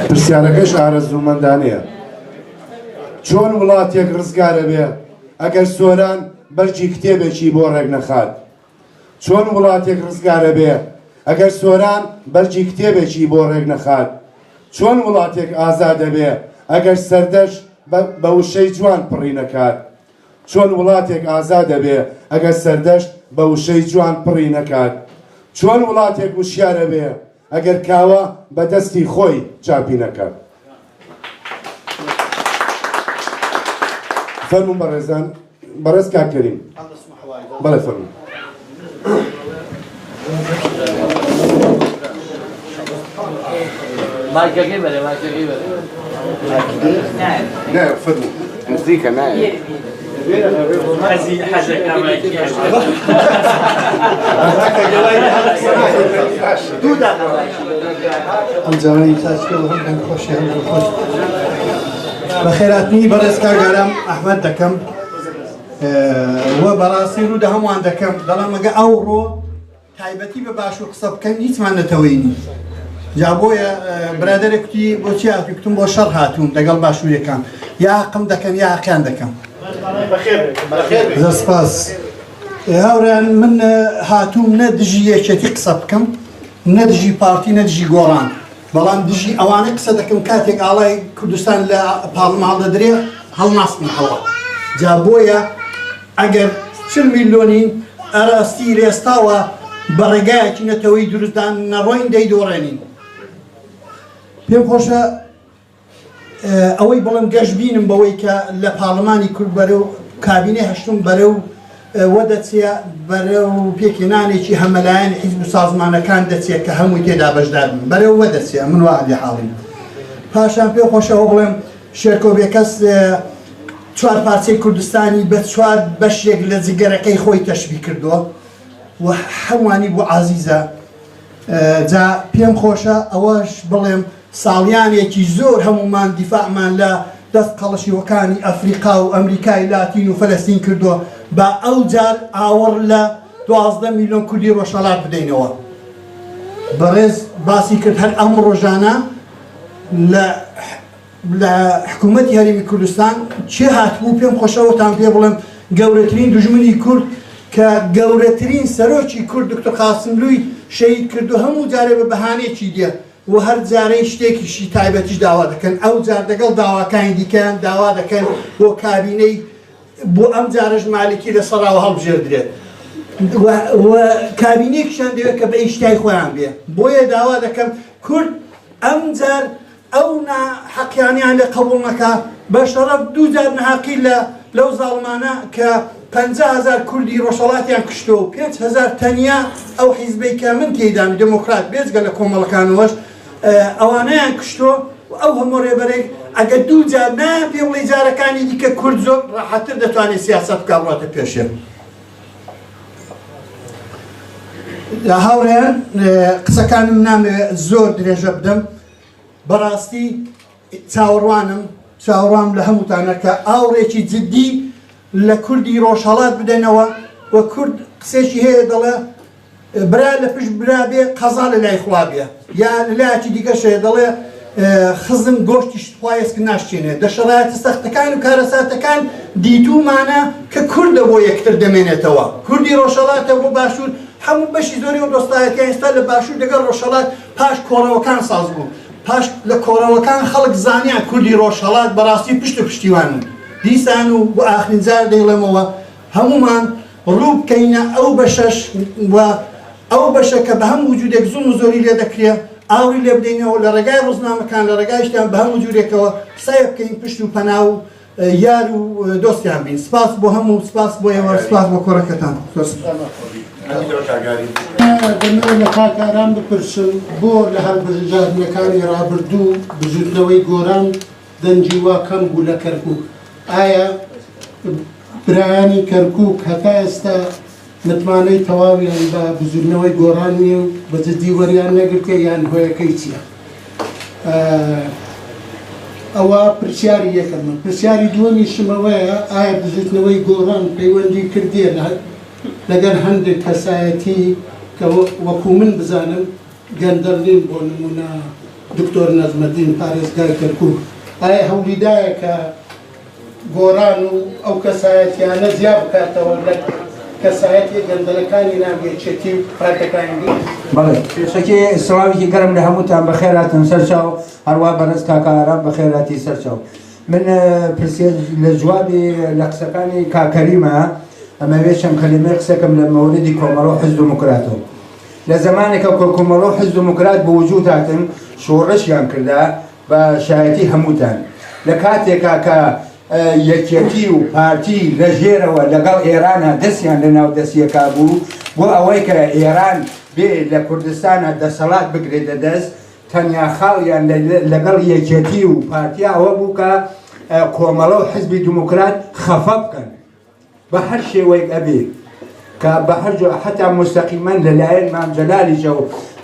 پرسیارەکەش ئارەزوومەندانەیە چۆن وڵاتێک ڕزگارە بێ ئەگەر سۆران بەرجی کتێبێکی بۆ ڕێک نەخات چۆن وڵاتێک ڕزگارە بێ ئەگەر سۆران بەرجی کتێبێکی بۆ ڕێک نەخات چۆن وڵاتێک ئازادە بێ ئەگەر سەردەشت بە وشەی جوان پڕی نەکات چۆن وڵاتێک ئازادە بێ ئەگەر سەردەشت بە وشەی جوان پڕی نەکات چۆن وڵاتێک وشیارە بێ ئەگەر کاوە بە دەستی خۆی چاپی نەکات فەرموون بەڕێزان بەڕێز کاکەریم بەڵێ فەرموون مایکەکەی بەرێ مایکەکەی بەرێ نه فەرموون نزیکە نایە ئەم جاوانی تاچکە هەم خۆشی هەم خۆش بە خێراتنی بەڕێز کاگارم ئەحمەد دەکەم وە بەڕاستی ڕوودە هەمووان دەکەم دەڵام مەگە ئەو ڕۆ تایبەتی بە باش و قسە بکەم هیچمان نەتەوەینی جا بۆیە برادێک کوتی بۆچی هاتووی کوتم بۆ شەڕ هاتووم لەگەڵ باشووریەکان یا حەقم دەکەم یا حەقیان دەکەم زۆر سپاس هاوڕێیان من هاتووم نە دژی یەکێتی قسە بکەم نە دژی پارتی نە دژی گۆڕان بەڵام دژی ئەوانە قسە دەکەم کاتێک ئاڵای کوردستان لە پاڵمان دەدرێ هەڵناسمی هەڵە جا بۆیە ئەگەر 40 میلیۆنین ئەراستی رێستاوە بە ڕێگایەکی نەتەوەی دروستدان نەڕۆین دەیدۆڕێنین. پێم خۆشە ئەوەی بڵم گەشتبینم بەوەی کە لە پاڵمانی کورد بەرەو کابینەی هەشتم بەرەو وە دەچێ بەرەو پێکێنانێکی هەمەلایەن حیزب و سازمانەکان دەچێت کە هەمووی تێدا بەشدار بن بەرەو وە دەچێ من وا لێ حاڵیم. پاشان پێ خۆشەوە بڵێم شێرکۆبێکەس 4 پارچەی کوردستانی بە 4 بەشێک لە جگەرەکەی خۆی تەشبیه کردووە و هەمووانی بۆ عازیزە. جا پێم خۆشە ئەوەش بڵێم ساڵیانێکی زۆر هەمومان دیفاعمان لە دەست قەڵەشیوەکانی ئەفریقا و ئەمریکای لاتین و فەلەستین کردووە با ئەو جار ئاوەڕ لە 12 میلیۆن کوردی ڕۆژهەڵات بدەینەوە. بەڕێز باسی کرد هەر ئەم ڕۆژانە لە حکوومەتی هەرێمی کوردستان چێ هاتبوو پێم خۆشەوەتان پێ بڵێم گەورەترین دوژمنی کورد کە گەورەترین سەرۆکی کورد دکتۆر قاسملووی شەهید کردو هەموو جارێ بە بەهانەیەکی دێ و هەر جارەی شتێکیشی تایبەتیش داوا دەکەن. ئەو جار دەگەڵ داواکانی دیکەیان داوا دەکەن بۆ کابینەی بۆ ئەم جارەش مالکی لە سەراوە هەڵبژێردرێت و کابینەیەکیشان دەوێت کە بە ئیشتای خۆیان بێ. بۆیە داوا دەکەم کورد ئەم جار ئەو حەقیانیان لێ قبوڵ نەکا بە شەرەف 2 جار نەحەقی لەو زاڵمانە کە 50,000 کوردی ڕۆژهەڵاتیان کشتەوە و 5,000 تەنیا ئەو حیزبەی کە من تێدام دموکرات بێجگە لە کۆمەڵەکانەوەش ئەوانەیان کشتۆ و ئەو هەموو ڕێبەرێک ئەگە 2 جار نایان پێ بڵێ جارەکانی دیکە کورد زۆر ڕاحەتتر دەتوانێت سیاسەت بکات ڕاتە پێشێ. هاوڕێیان قسەکانم نامەوێت زۆر درێژە بدەم بەڕاستی چاوەڕوانم لە هەمووتانە کە ئاوڕێکی جددی لە کوردی ڕۆژهەڵات بدەنەوە و کورد قسێکی هەیە دەڵێ برا لە پشت برا بێ قەزا لە لای خوا بێ یا لە لایەکی دیکەشەیە دەڵێ خزم گۆشتی شتخوایسکە ناشتێنێ. دەشەڕایەتە سەختەکان و کارەساتەکان دیتومانە کە کوردە بۆ یەکتر دەمێنێتەوە. کوردی ڕۆژهەڵاتە بۆ باشوور هەموو بەشی زۆری و دۆستایەتیان ئێستا لە باشوور دەگەڵ ڕۆژهەڵات پاش کۆڕەوەکان ساز بوو. پاش لە کۆڕەوەکان خەڵک زانیان کوردی ڕۆژهەڵات بەڕاستی پشت و پشتیوانن. دیسان و بۆ ئاخرین جار دەیڵێمەوە هەمومان ڕوو بکەینە ئەو بەشەش و ئەو بەشە کە بە هەموو وجودێک زوڵم و زۆری لێ دەکرێت ئاوری لێ بدەینەوە لە ڕێگای ڕۆژنامەکان لە ڕێگای شتیان بە هەموو جورێکەوە قسەیە بکەین پشت و پەنا و یار و دۆستیان بین. سپاس بۆ هەموو سپاس بۆ ئێوە سپاس بۆ کۆڕەکەتان. دەمەوێت لە کاکاران بپرسم بۆ لە هەڵبژاردنەکانی ڕابردوو بزوتنەوەی گۆران دەنجی وا کەم بوو لە کەرکووک. ئایا برایانی کەرکووک هەتا ئێستا متمانەی تەواویان بە بزوتنەوەی گۆڕان نیە و بە جددی وەریان نەگرتێ یان هۆیەکەی چییە؟ ئەوە پرسیاری یەکەم. پرسیاری دووەمیشمەوەیە ئایا بزوتنەوەی گۆڕان پەیوەندی کردێ لەگەر هەندێک کەسایەتی کە وەکو من بزانم گەندەڵین بۆ نمونە دکتۆر نەزمەدین پارێزگای کەرکووک ئایا هەولیدایە کە گۆڕان و ئەو کەسایەتیانە زیاد بکاتەوە لە کەسایەتی گەندەلەکانی ناگەیچێتی و پارتەکانی. بەڵێ پێشەکی سڵاوێکی گەرم لە هەمووتان بەخێراتن سەرچاو هەروە بەڕێز کاکاران بەخێراتی سەرچاو. من پرسیار لە جوابی لە قسەکانی کاکەریمە ئەمەوێت چەند کەلیمەی قسەکەم لە مەوردی کۆمەڵۆ حیزب دموکراتەوە. لە زمانێکە کۆمەڵۆ حیزب دموکرات بە وجود هاتن شۆڕشیان کردا بە شایەتی هەمووتان لە کاتێکا کە یەکێتی و پارتی لە ژێرەوە لەگەڵ ئێرانە دەستیان لە ناو دەستیەکا بوو بۆ ئەوەی کە ئێران بێ لە کوردستانە دەسەڵات بگرێتە دەست تەنیا خاڵیان لەگەڵ یەکێتی و پارتیا ئەوە بوو کە کۆمەڵە و حیزبی دموکرات خەفە بکەن بە هەر شێوەیەک ئەبێ کە بە هەرجۆ حتا مستەقیمەن لەلایەن مام جەلالیشە و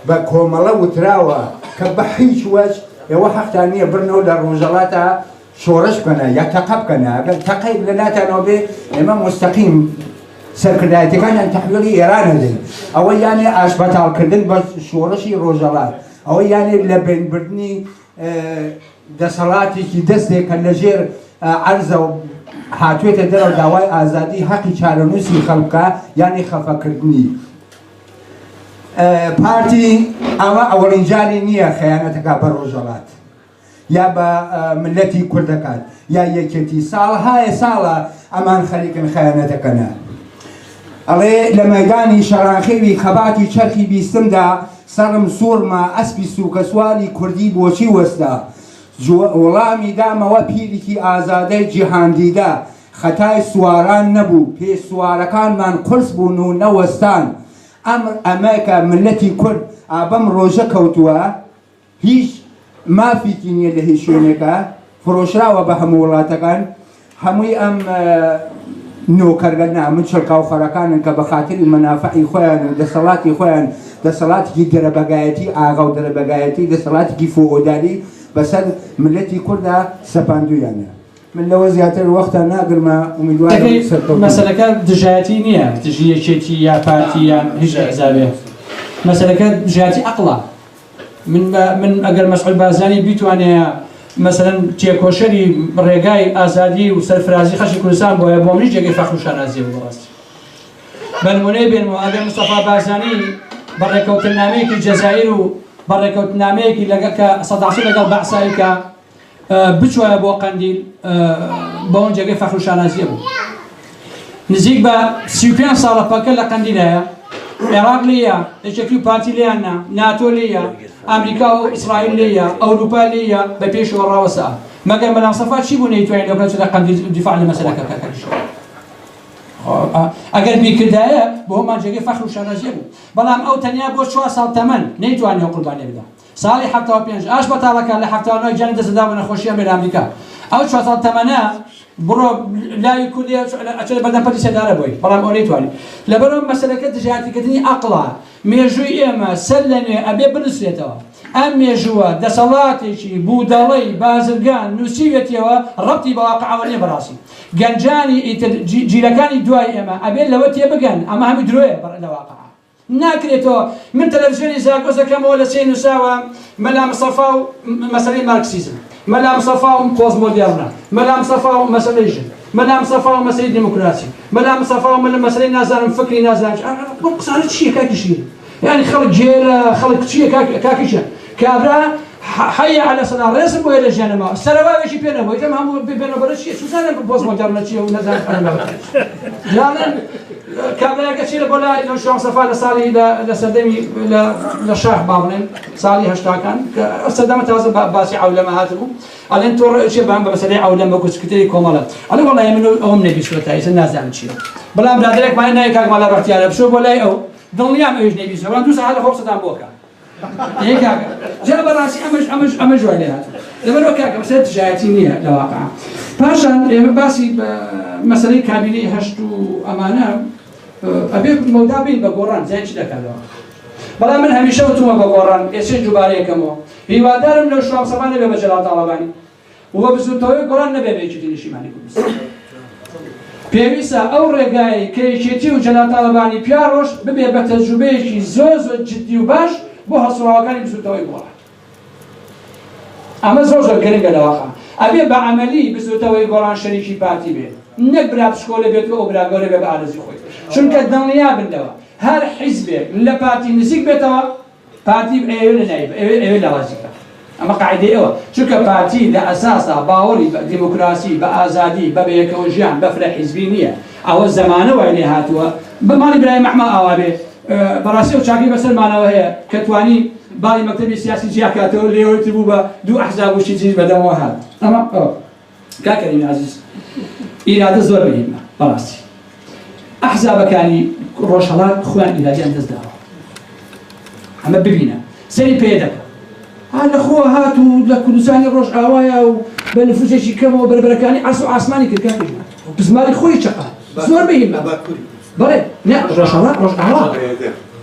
بە کۆمەڵە وتراوە کە بە هیچ وەج ئێوە حەقتان نییە برنەوە لە ڕۆژەڵاتە شۆڕش بکەنە یا تەقە بکەنە ئەگەر تەقەی لە ناتانەوە بێ ئێمە مستەقیم سەرکردایەتەکانیان تەحویلی ئێرانە دەین ئەوە یانێ ئاشبەتاڵکردن بە شۆڕشی ڕۆژەڵات ئەوە یانێ لە بینبردنی دەسەڵاتێکی دەستێکە لە ژێر عەرزە و هاتوێتە دەرەوە داوای ئازادی حەقی چارەنووسی خەڵکە یانی خەفەکردنی پارتی ئەوە ئەوەڵین جاری نییە خەیانەتەکە بە ڕۆژەڵات یا بە ملەتی کوردەکان یا یەکێتی ساڵهایە ساڵە ئەمان خەریکن خەیانەتەکەنە. ئەڵێ لە مەیدانی شەڕانخێوی خەباتی چەرخی بیستمدا سەرم سوورمە ئەسپی سووکە سواری کوردی بۆچی وەستا وەڵامی دامەوە پیرێکی ئازادەی جیهاندیدا خەتای سواران نەبوو پێش سوارەکانمان قرس بوون و نەوەستان ئەمەکە ملەتی کورد ئابەم ڕۆژە کەوتووە هیچ مافێکی نییە لە هیچ شوێنێکە فرۆشراوە بە هەموو وڵاتەکان هەمووی ئەم نۆکەرگەنا من چڵکاوخەرەکانن کە بە خاتری مەنافعی خۆیان و دەسەڵاتی خۆیان دەسەڵاتێکی دەرەبەگایەتی ئاغا و دەرەبەگایەتی دەسەڵاتێکی فۆئۆدالی بەسەر ملەتی کووردا سەپاندویانە. من لەوە زیاتر وەختان ناگرمە ئومیدوارم مەسەلەکە دژایەتی نییە دژی یەکێتی یا پارتی یان هیچ حیزابێ مەسەلەکە دژایەتی عەقڵە. من ئەگەر مەسعود بارزانی بیتوانێ مثلا تێکۆشەری ڕێگای ئازادی و سەرفرازی خەڵکی کوردستان بۆیە بۆ منیش جێگەی فەخر و شانازیە بەڕاستی. بە نمونەی بێنمەوە ئەگەر مستەفا بارزانی بەڕێکەوتنامەیەکی جەزایر و بەڕێکەوتنامەیەکی کە سەداسی لەگەڵ بەعسایی کە بچوایە بۆ قەندیل بۆ ئەوەن جێگەی فەخر و شانازیە بوو. نزیک بە 35 ساڵە پەکە لە قەندیلایە عێراق لێیە یەکێتی و پارتی لێیاننا ناتۆ لێیە ئەمریکا و ئیسرائیل لێیە ئەوروپا لێیە بە پێشەوە ڕاوەسا مەگەر مەلام سەفا چی بوو نەیتوانین لەو کاتەدا قەندیل دیفاع لە مەسەلەکە بکەن. ئەگەر بیکردایە بۆ هەمان جێگەی فەخر و شانازیە بوو بەڵام ئەو تەنیا بۆ 4 ساڵ تەمەن نەیتوانێت قوربانیە بدا. ساڵی 75 ئاش بەتاڵەکان لە 79 جانی دەسەدا بە نەخۆشییان لە ئەمریکا ئەو 4 ساڵ تەمەنە بڕۆ لای کوردی ئەچێت بەردەم پەتی سێدارە بۆی بەڵام ئەو نەیتوانێت. لەبەرەوە مەسەلەکە دژایەتیکردنی عەقڵە مێژووی ئێمە سەر لەنوێ ئەبێ بنووسێتەوە ئەم مێژووە دەسەڵاتێکی بوودەڵەی بازرگان نووسیوێتیەوە ڕەبتی بە واقعەوە نییە بەڕاستی. گەنجانی جیلەکانی دوای ئێمە ئەبێت لەوە تێبگەن ئەمە هەمی درۆیە لە واقعە ناکرێتەوە. من تەلەڤیزیۆنی زاگۆزەکەمەوە لە سێ نووساوە مەلا مستەفا و مەسەلەی مارکسیزم مەلا مستەفا و پۆستمۆدێرنە مەلا مستەفا و مەسەلەی ژن مەلا مستەفا و مەسەلەی دیموکراسی مەلا مستەفا و مەسەلەی نازانم فکری نازانم بۆ قسانە چییە کاکی شیر یعنی خەڵک جێرە خەڵک چییە کاکیشە کابرا حەیە عەلە سەلا ڕێزم بۆیە لە ژیانەمەوە سەرەوایەکی پێ نەبووە ئیتر هەموو بێنەوە بەرە چییە سوزانم پۆستمۆدێرنە چییە و نەزانم یانن کابراەکە چی لە بۆ لای لەو شوان سەفا لە ساڵی لە سەردەمی لە شاخ با بڵێن ساڵی هەشتاکان کە سەردەمە تازە باسی عەولەمە هاتبوو ئەڵێن تۆ چێ بە مەسەلەی عەولەمە گوچکتەی کۆمەڵە ئەڵێ وەڵای من ئەوم نەبیستوە تایسە نازانم چییە بەڵام برادێکمان نایە کاک ماڵە ڕەختیارە بچۆ بۆ لای ئەو دڵنیام ئەوش نەبیستوە بەڵام دوو سەعات لە خۆ قسەدان بۆکە جا بەڕاستی ئەمەش وای لێ هاتووە لەبەرەوە کاکە مەسەلە دژایەتی نییە لە واقعە. پاشان ئێمە باسی مەسەلەی کابینەی هەشت و ئەمانە ئەبێ مەودا بین بە گۆڕان زیان چی دەکاتەوە بەڵام من هەمیشە وتوومە بە گۆڕان ئێسێ جوبارەیەکەمەوە هیوادارم لەو شوام سەفا نەبێ بە جەلال تاڵەبانی وە بزوتەوەی گۆڕان نەبێ بە یەکێتی نیشتیمانی کوردستان. پێویستە ئەو ڕێگایی کە یەکێتی و جەلال تاڵەبانی پیا ڕۆژ ببێ بە تەجروبەیەکی زۆر جددی و باش بۆ هەڵسوڵاوەکانی بزوتەوەی گۆڕان. ئەمە زۆر گەرەنگە لە واقع ئەبێ بە عەمەلی بزوتەوەی گۆڕان شەریکی پارتی بێت نەک برا پشکۆلە بێت و ئەو برا گەورە بێ بە ئارەزی خۆی چونکە دڵنیا بنەوە هەر حیزبێک لە پارتی نزیک بێتەوە پارتی ئێوە لە نایب ئێوە لاوازیکە ئەمە قاعدەی ئەوە چونکە پارتی لە ئەساسا باوەڕی بە دیموکراسی بە ئازادی بە بەیەکەوە ژیان بەفرە حیزبی نییە ئەوە زەمانە وای لێ هاتووە بەماڵی برای مەحمە ئاوا بێ بەڕاستی و چاکی بەسەرمانەوە هەیە کە توانی باڵی مەکتەبی سیاسی جیاکاتەوە لێوەتی بوو بە دوو ئەحزاب وشی چیز بەدەمەوە هات ئەمە کاکەریم عەزیز ئیرادە زۆر بەهیمە بەڕاستی ئەحزابەکانی ڕۆژهەڵات خۆیان ئیرادیان دەستداوە ئەمە ببینە سەری پێ دەکە لەخۆ هات و لە کوردستانی ڕۆژئاوایە و بە نفوسێکی کەمەوە بەربەرەکانی عەرز و ئاسمانی کرد کاکەژمان بزماری خۆی چقا زۆر بەهیمە بەڵێ نە ڕۆژئاوا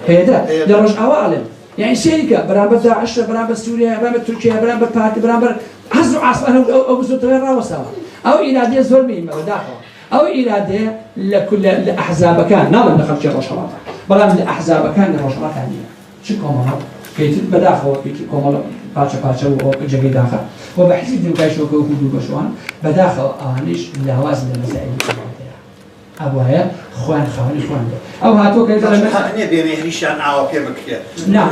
هێدە لە ڕۆژئاوا ئەڵێم يعني سيركا برامبر داعش برامبر سوريا برامبر تركيا برامبر بارتي برامبر حزب عاصمة أو بزوتوين راوسا أو إرادة زور مهمة بداخل أو إرادة لكل الأحزاب كان نظم دخل شيء رشوات برام الأحزاب كان رشوات ثانية شو كومالا كيت بداخل كيت كومالا باتشا وجميع داخل وبحث ديمقراطية وكهودو بشوان بداخل أهنيش لهواز المسائل ئەوایە خوان خاوەنی خوان بێ ئەو هاتۆ کە حەقنیە بێمێهریشیان ئاوا پێ بکرێت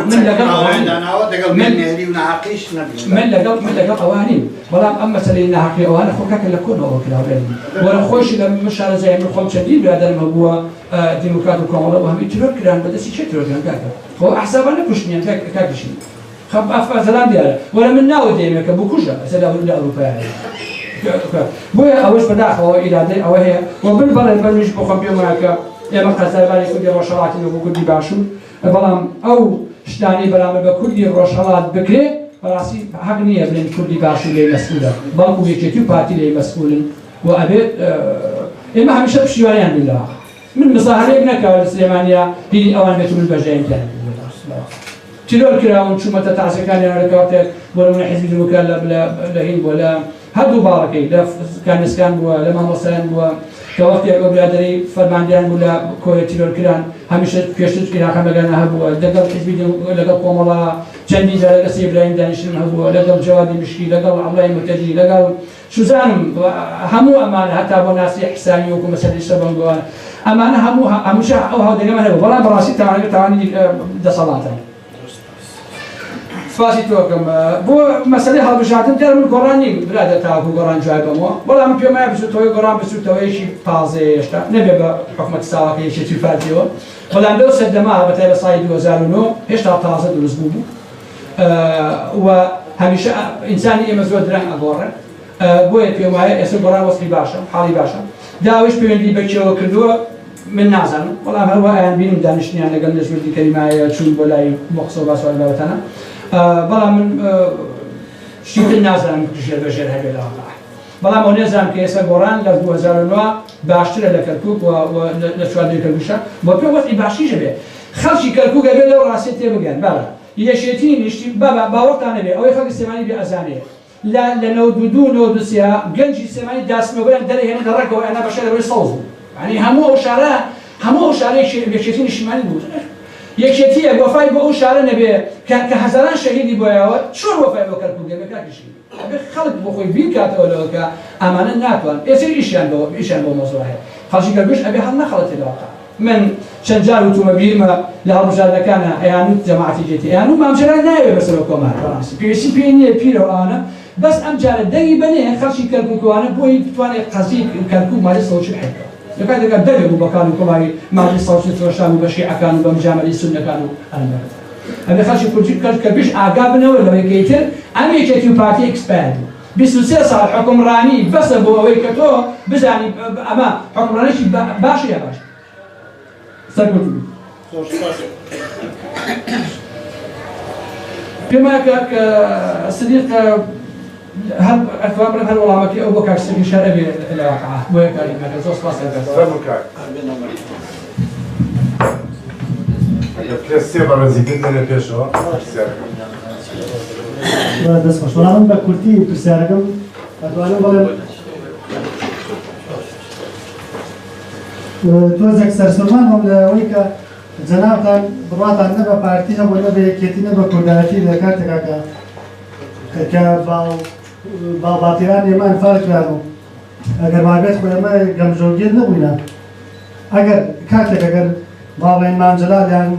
من لەگەڵ ئەوەنداناوە دەگەڵ بێمێهری و ناحەقیش نەبێت من لەگەڵ ئەوانیم بەڵام ئەم مەسەلەی ناحەقی ئەوانە خۆکەکە لە کۆنەوە کراوێن وەرە خۆشی لە شارەزای من خۆم چەندین برادەرم هەبووە دیموکرات و کۆمەڵە و هەمی ترۆر کران بەدەستی چێ ترۆرکران کاکە خۆ ئەحسابان نەکوشتنیان کاکشین خەم ئەفازەلان دیارە وەرە من ناوە دێمێ کە بکوژە ئەسە لە ئەوروپایە بۆیە ئەوەش بەداخەوە ئیرادەی ئەوە هەیە و بن بەڵێ بەرمیش بۆ خۆم پێم وایە کە ئێمە قەزایبانی کوردی ڕۆژهەڵاتی بۆ کوردی باشوور بەڵام ئەو شتانی بەرامبەر بە کوردی ڕۆژهەڵات بکرێت بەڕاستی حەق نییە بڵێن کوردی باشوور لێ مەسئولە بەڵکو یەکێتی و پارتی لێ مەسئولن و ئەبێت ئێمە هەمیشە پشتیوانیان بین لەوە من مزاحمەیەک نەکەوە لە سلێمانیا بینی ئەوان بێت و من بەژایمتیان تیرۆر کراون چوومەتە تاسەکانیان ڕێکەوتێک بۆ نمونە حیزبی دیموکرات لە هین بۆ لە هەردوو باڵەکەی لە کانسکان بووە لە مامۆستایان بووە کە وەختێک ئەو برادەری فەرماندەیان بوو لە کۆیە تیرۆرکران هەمیشە پێشتر عێراقەکەمەگانە هەبووە لەگەڵ حیزبی لەگەڵ کۆمەڵا چەندین جار لەگەڵ ئیبراهیم دانیشتن هەبووە لەگەڵ جەوادی مشکی لەگەڵ عەبدوڵای مرتەجی لەگەڵ سوزانم هەموو ئەمانە هەتا بۆ ناسی حسانی وەکو مەسەلەی سەبەنگۆوان ئەمانە هەمووشە ئەو هاودەنگەمان هەبوو بەڵام بەڕاستی تاوانی دەسەڵاتن سپاسی تۆکەم بۆ مەسەلەی هەڵبژاردن دەر من گۆڕان نیم برادە تاوەکو گۆڕان جوای بەمەوە بەڵام پێم وایە بچوتەوەی گۆڕان بچوتەوەیەکی تازەیە هێشتا نەبێ بە حکومەت ساواکە یەکێتی فاتیەوە بەڵام لەو سەردەما بەتای بە ساڵی 2009 هێشتا تازە دروست بوو و هەمیشە ئینسانی ئێمە زۆر درەنگ ئەگۆڕێن بۆیە پێم وایە ئێستا گۆڕان وەستی باشە حاڵی باشە داوایش پەیوەندی بەکێوە کردووە من نازانم بەڵام هەروە ئایان بینم دانیشتنیان لەگەڵ نەژمردی کەریمایە چوون بۆ لای مۆخسە و باسوار بابەتانە بەڵام من شتێک نازانم ژێر بەژێر هەبێت لەوەقع بەڵام ئەو نێزانم کە ئێستا گۆڕان لە 2009 باشترە لە کەرکووک لە چواردەی کەرگوشە بۆ پێ وەستی باشیش هەبێت خەڵکی کەرکووک ئەبێت لەو ڕاستی تێبگەن بەڵێ یەشێتی نیشتی باوەڕتان هەبێت ئەوەی خەڵکی سلێمانی بێ ئەزانێت لە 92 گەنجی سلێمانی داسمەوەیان دەرهێنن لە ڕێکەوە ئەنا بەشە لەبەری سەوز بوو یعنی هەموو ئەو شارە یەکێتی نیشتیمانی بوو یەکێتیە وەفای بۆ ئەو شارە نەبێ کە هەزاران شەهیدی بۆیەوە چۆن وەفای بۆ کەرکووک دەبێ کاکیشی ئەبێ خەڵک بۆ خۆی بیکاتەوە لەوە کە ئەمانە ناتوان ئێستا ئیشیان بۆ مۆزوع هەیە خەڵکی کەرگوش ئەبێ هەڵ نەخەڵەتێ لەوەقع من چەند جار وتومە بیرمە لە هەڵبژاردنەکانە ئەیانوت جەماعەتی جێتی ئەیانوت مامچەران نایەوێ بەسەر کۆمار بەڕاستی پێویستی پێی نییە پیرەوە ئەوانە بەس ئەم جارە دەنگی بەنێ خەڵکی کەرکووکەوانە بۆی بتوانێت قەزی کەرکووک مالی سەوچ بحێتەوە لەکات دەکات دەبێ بوو بەکان و کۆماری مالی سەوچی ترۆشان و بە شیعەکان و بە مجامەری سوننەکان و ئەنبەر ئەبێ خەڵکی کوردی کەرکووک ئاگا بنەوە لەوەی تر ئەم یەکێتی و پارتی ئێکسپایرد 23 ساڵ حکومڕانی بەسە بۆ ئەوەی کە تۆ بزانی ئەمە حکومڕانیشی باشە یا باش سەرکردوو پێم وایە کە سدیق هەر ئەتوان بڵێم هەر وەڵامەکەی ئەو بۆ کاکسەری شار ئەبێ لە واقعە بۆیە کاری مەکە زۆر سپاس سێ بەڕێزیکرد لێرە پێشەوە دەست خۆش وەڵام بە کورتی پرسیارەکەم ئەتوانم بڵێم تۆزێک سەرسوورمان هەم لەوەی کە جەنابتان بڕاتان نە بە پارتی هەبوو نە بە یەکێتی نە بە کوردایەتی لە کاتێکا کە باڵباتیران ئێمان فارکران و ئەگەر مابێت خۆ ئێمە گەمژۆگیر نەبووینە ئەگەر کاتێک ئەگەر باڵێن مانجەلالیان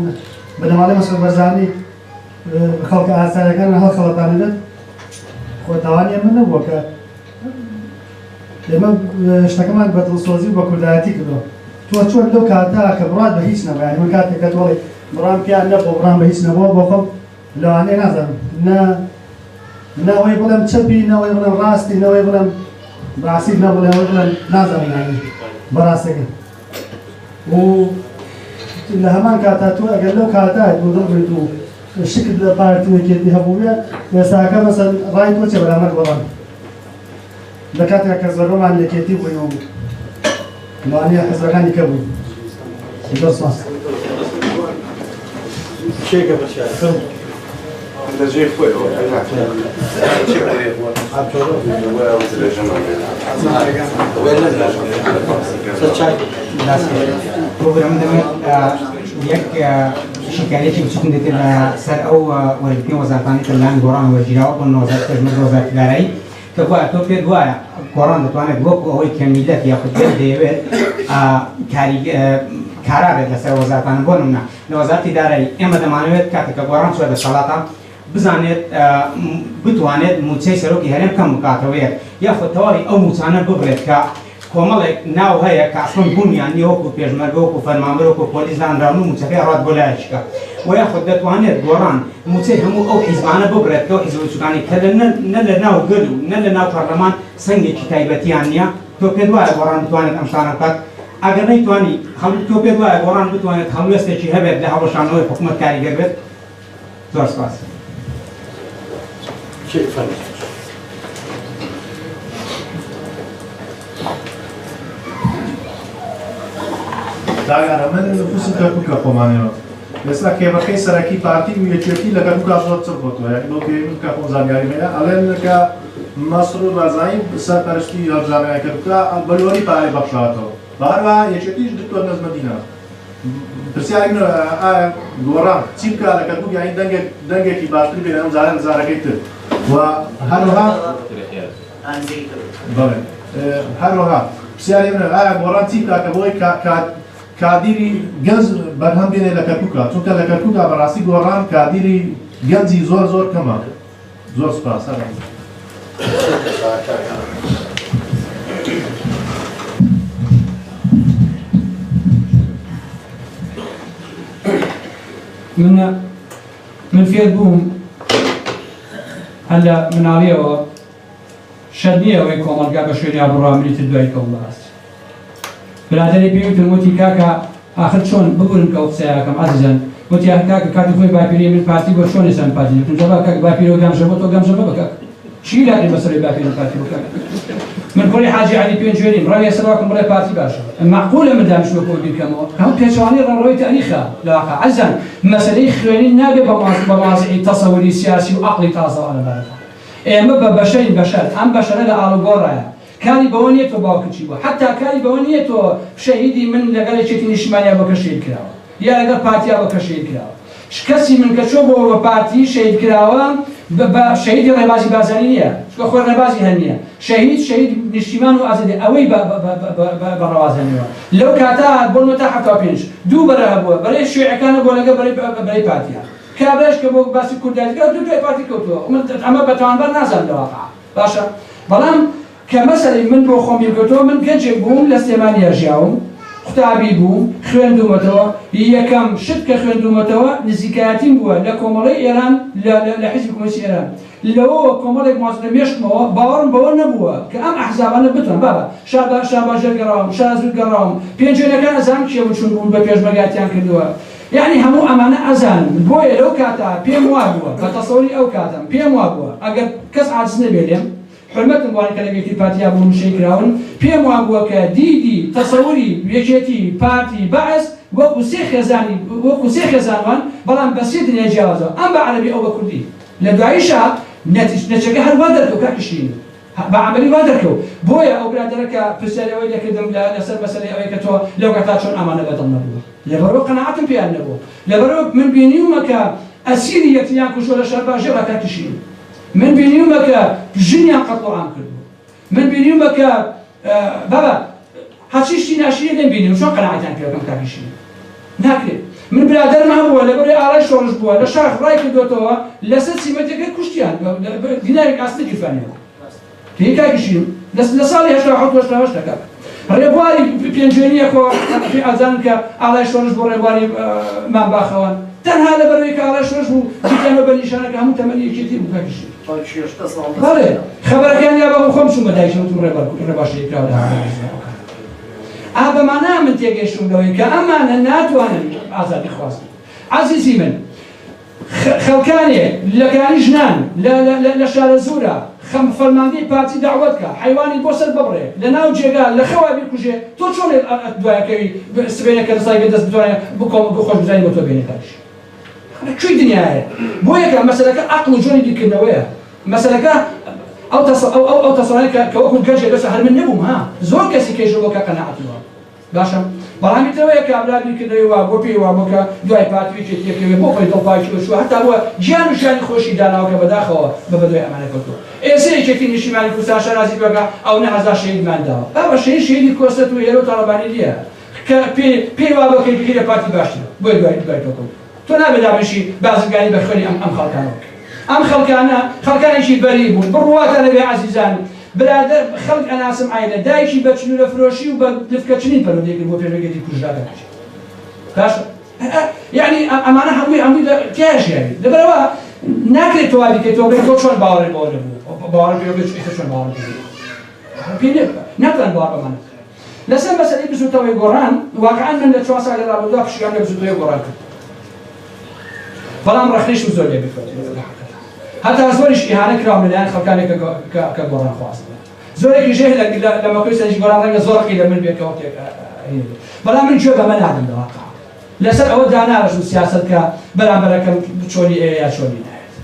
بەدەماڵی مەسەڵ بەرزانی خەڵکە ئاسایەکان هەڵخەڵەتانێت خۆ تاوانی ئێمە نەبووە کە ئێمە شتەکەمان بە دڵسۆزی و بە کوردایەتی کردەوە تۆ چۆن لەو کاتا کە بڕات بە هیچ نەبوو یعنی من کاتێک کە تۆڵی بڕام پیان نەبوو بڕام بە هیچ نەبووە بۆ خۆم لەوانەیە نازانم نەوەی بڵێم چەپی نەوەی بڵێم ڕاستی نەوەی بڵێم ڕاستی نەبڵێم بڵێم نازانم یعنی بەڕاستەکە و لە هەمان کاتا تۆ ئەگەر لەو کاتایت بۆ دڵبێت و شکل لە پارتی یەکێتی هەبوو بێ ئێستاکە مەسەن ڕای تۆ چێ بەرامەر بەڵام لە کاتێک کە زۆربەمان یەکێتی بووینەوە بوو لەوانەیە حەزەکانی کە بووین زۆر سپاس شێکە بەشار لەژێر خۆیەوە یەک شکایەتی بچووکم دێتێت لەسەر ئەو وەرگرتنی وەزارەتانی کە لەلایەن گۆڕان وەرگیراوە بۆ وەزارەتگارایی کە تۆ پێت وایە گۆڕان دەتوانێت وەکو ئەوەی کە میلەت یاخود دەیەوێت کارا بێت لەسەر وەزارەتانە بۆ نمونە لە وەزارەتی دارایی ئێمە دەمانەوێت کاتێککە گۆڕان چوە دەسەڵاتە بزانێت بتوانێت موچەی سەرۆکی هەرێم کەم بکاتەوە یەک یاخۆ تەواوی ئەو موچانە ببرێت کە کۆمەڵێک ناو هەیە کە ئەسڵن بوونیان نیە وەکو پێشمەرگە وەکو فەرمانبەر وەکو پۆلیس دانراون و موچەکەی ڕات بۆ لایەکە و یاخۆ دەتوانێت گۆڕان موچەی هەموو ئەو حیزبانە ببرێت کە ئەو حیزب وچکانی کە نە لە ناو گەل و نە لە ناو پەرلەمان سەنگێکی تایبەتیان نییە تۆ پێت وایە گۆڕان بتوانێت ئەم شتانە بکات ئەگەر نەیتوانی تۆ پێت وایە گۆڕان بتوانێت هەڵوێستێکی هەبێت لە هەڵەشانەوەی حکوومەت کاریگەر بێت زۆر سپاس داگەرە من نفوسم کەرکووکە خۆمانەوە ئێستا کێبەکەی سەرەکی پارتی و یەکێتی لە کەرکووکا زۆر چڕ بۆتەوە یعنی بۆ پێی من کە خۆم زانیاری هەیە ئەڵێن کە مەسرور بەرزایی سەرپەرشتی هەڵبژاردنەوەی کەرکووکا بەلۆری پارەی بەخشاتەوە هەروەها یەکێتیش دکتۆر نەزمەدینە پرسیاری من ئایا گۆڕان چی بکات لە کەرکووک یعنی دەنگێکی باشتر بێنە ئەم جارە نزارەکەی تر و هەروەها بەڵێ هەروەها پرسیاری من ئایا گۆڕان چی بکات کە بۆی کادیری گەنج بەرهەم بێنێ لە کەرکووکە چونکە لە کەرکووکە بەڕاستی گۆڕان کادیری گەنجی زۆر زۆر کەمە زۆر سپاس من فێر بووم هەلە مناڵیەوە شەد نییە ئەوەی کۆمەلگا بە شوێنیا بڕامری تر دوای کەوت باست برادری پێوتم وتی کاکە آخر چۆن ببورن کە قسەیەکەم عەزیزان وتی کاکە کاتی خۆی باپیری من پارتی بۆ چۆن ئێستا پارتی جەبا کاک باپیرەوە گەمژە بۆ تۆ گەمژە بە کاک چی لاری بەسەری باپیرە پارتی بۆ کاک من کوڕی حاجی عەلی پێنجوێنیم ڕەوی سەرواکم بڵێ پارتی باشە معقولە من دانیشتووە بۆ بیکەمەوە هەموو پێچەوانەی ڕەڕەوەی تاریخە لەواقع عەزیزان مەسەلەی خوێنین نابێت بە مازعی تەسەووری سیاسی و عەقڵی تازەوە لەبارەتە ئێمە بە بەشەرین بەشەر ئەم بەشەرە لە ئاڵوگۆڕایە کاری بەوە نییە تۆ باوکچی بووە حتا کاری بەوە نییە تۆ شەهیدی من لەگەڵ یەکێتی نیشتیمانیا بۆ کە شەهید کراوە یا لەگەڵ پارتیا بۆ کە شەهید کراوە کەسی من کە چۆ بۆ پارتی شەهید کراوە بە شەهیدی ڕێبازی بازاری نییە چکە خۆر ڕێبازی هەر نییە شەهید نیشتیمان و ئازادی ئەوەی بە ڕەوازانەوە لەو کاتا بۆ تا حتا پێنج دوو بەرە هەبووە بەرەی شوێعەکانە بۆ لەگە بەرەی پارتیا کابراش کە بۆ باسی کوردایەتەکە دوای پارتی کەوتووە ئەمە بەتوانبەر نازانم لەواقع باشە بەڵام کە مەسەلەی من بۆ خۆم بێگوتەوە من گەنجێک بووم لە سلێمانیا ژیاوم قوتابی بووم خوێندومەتەوە یەکەم شت کە خوێندومەتەوە نزیکایەتیم بووە لە کۆمەڵی ئێران لە حیزبی کۆمۆنیستی ئێران لەوە کۆمەڵێک مازنە مێشتمەوە باوەڕم بەوە نەبووە کە ئەم ئەحزابانە بتوان بابە شاباژێر گەڕاوم شازوود گەڕاوم پێنجێنەکان ئەزانم کێ چون بوون بە پێشمەرگاتیان کردووە یعنی هەموو ئەمانە ئەزانم بۆیە لەو کاتا پێم وا بووە بە تەسەووری ئەو کاتم پێم وا بووە ئەگەر کەس عاجز نەبێ لێم حرمەتم بووە کە لەگەڵی پارتیا بووم شەی کراون پێم وا بووە کە دیدی تەسەووری یەکێتی پارتی بەعس وەکو سێ خێزانوان بەڵام بە سێ دنیا جیاوازەوە ئەم بە عەرەبی ئەو بە کوردی لە دواییشە نەچەکە هەر وا دەرکەوت کاکشین بە عەمەلی وا دەرکەوت بۆیە ئەو برادەرەکە پرسیارەوەی دەکردم لەسەر مەسەلەی ئەوەی کە تۆ لەو کاتا چۆن ئامانە بەدڵ نەبووە لەبەرەوە قەناعەتم پێیان نەبووە لەبەرەوە من بینیومە کە ئەسیری یەکتریان کوژۆ لە شەر باژێڕا کاکشین من بینیومە کە ژنیان قەتڵ عام کردبوو من بینیومە کە بابا هەچیشتی ناشیە دەمبینیم چۆن قەناعەتیان پێ بکەم کاکشین ناکرێت من برادەرم هەبووە لەبەرەوەی ئاڵای شۆڕش بووە لە شاخ ڕای کردوێتەوە لەسەر سیمەتێکە کوشتیان دینارێک ئاستە گیرفانیەوە پێی کاکشین لە ساڵی هەشتا ڕێبواری پێنجێنیە خۆ ئازانن کە ئاڵای شۆڕش بۆ ڕێبواری ماباخەوە تەنها لەبەرەوەی کە ئاڵای شۆڕش بوو دیتیانەوە بە نیشانەکە هەموو تەمەنی یەکێتی بوو کاکشین بەڵێ خەبەرەکان یا بە خۆم چوومە دایشەوتم ڕێباشەیە کراوە بەمانە من تێگەیشتومەوەی کە ئەمانە ناتوانن ئازادی خواستن عەزیزی من خەڵکانێک لەکانی ژنان لە شارە زورە فەرماندەی پارتی داوەت کە حیوانی بۆ سەر ببڕێ لە ناو جێگا لە خەوا بیکوژێ تۆ چۆن دوایەکەوی سبێنەکە دەسای بێ دەست بتوانێت بۆ خۆشبزانی بۆ تۆ بێنێتاش کوێی دنیاە بۆ یەکە مەسەلەکە عەقڵ و جۆنی بیرکردنەوەیە مەسەلەکە ئەو تەسەڵانەی کە وەکو گەنجێک بەسە هەر من نەبووم ها زۆر کەسی کێژەوە کە قەناعەتمەوە باشە بەڵامی تەوەیە کە ئابرادی کردەوە بۆ پێی وا بۆکە دوای پارتویکی تێکەوێ بۆ خۆی دڵپاکی وەشوە هەتا بووە گیان و ژیانی خۆشی داناوکە بەداخەوە بە بەدوای ئەمانە کەوتووە ئێستا یەکێتی نیشتیمانی کوردستان شەرازی بەکە ئەو نە هەزار شەهیدمان داوە ئەوە شەهیدی کۆستەت و هێرە و تاڵەبانی دیە کە پێی وا بکەی بگیرە پارتی باشترە بۆی دوای تۆ کەوت تۆ نابێت دابنشی بازرگانی بە خوێنی ئەم خەڵکانە بکە ئەم خەڵکانە خەڵکانێکی بەری بوون بڕواتە لەبێ عەزیزان برادر خەڵک ئەناسم عینە دایکی بە چنوورە فرۆشی و بە لفکەچنین پەرۆدێگر بۆ پێشەگەتی کوژراکە باشە یعنی ئەمانە هەمووی تیاژیانی لەبەرەوە ناکرێت تۆ بکەیتەوە بێت تۆ چۆن باوەڕی بەوە نەبوو باوەڕ پێ بێت چۆن باوەڕ پێ ناتوان باوەڕ بەمانە لەسەر مەسەلەی بزوتەوەی گۆڕان واقعاً من لە 4 ساڵی ڕابردووە پشتیوان لە بزوتەوەی گۆڕان کرد بەڵام ڕەخنەیشم زۆر لێ بکرێت هەتا زۆریش ئیهانە کراوە لەلایەن خەڵکانێک کە گۆڕان خواستن زۆرێکی ژێر لە مەکۆی سەرنجی گۆڕان ڕەنگە زۆرەقی لە من بێتەوە تێک بەڵام من گوێ بەمە نادەم لە واقع لەسەر ئەوە داناڕژ و سیاسەت کە بەرامبەرەکەم چۆنی یا چۆنی نایێت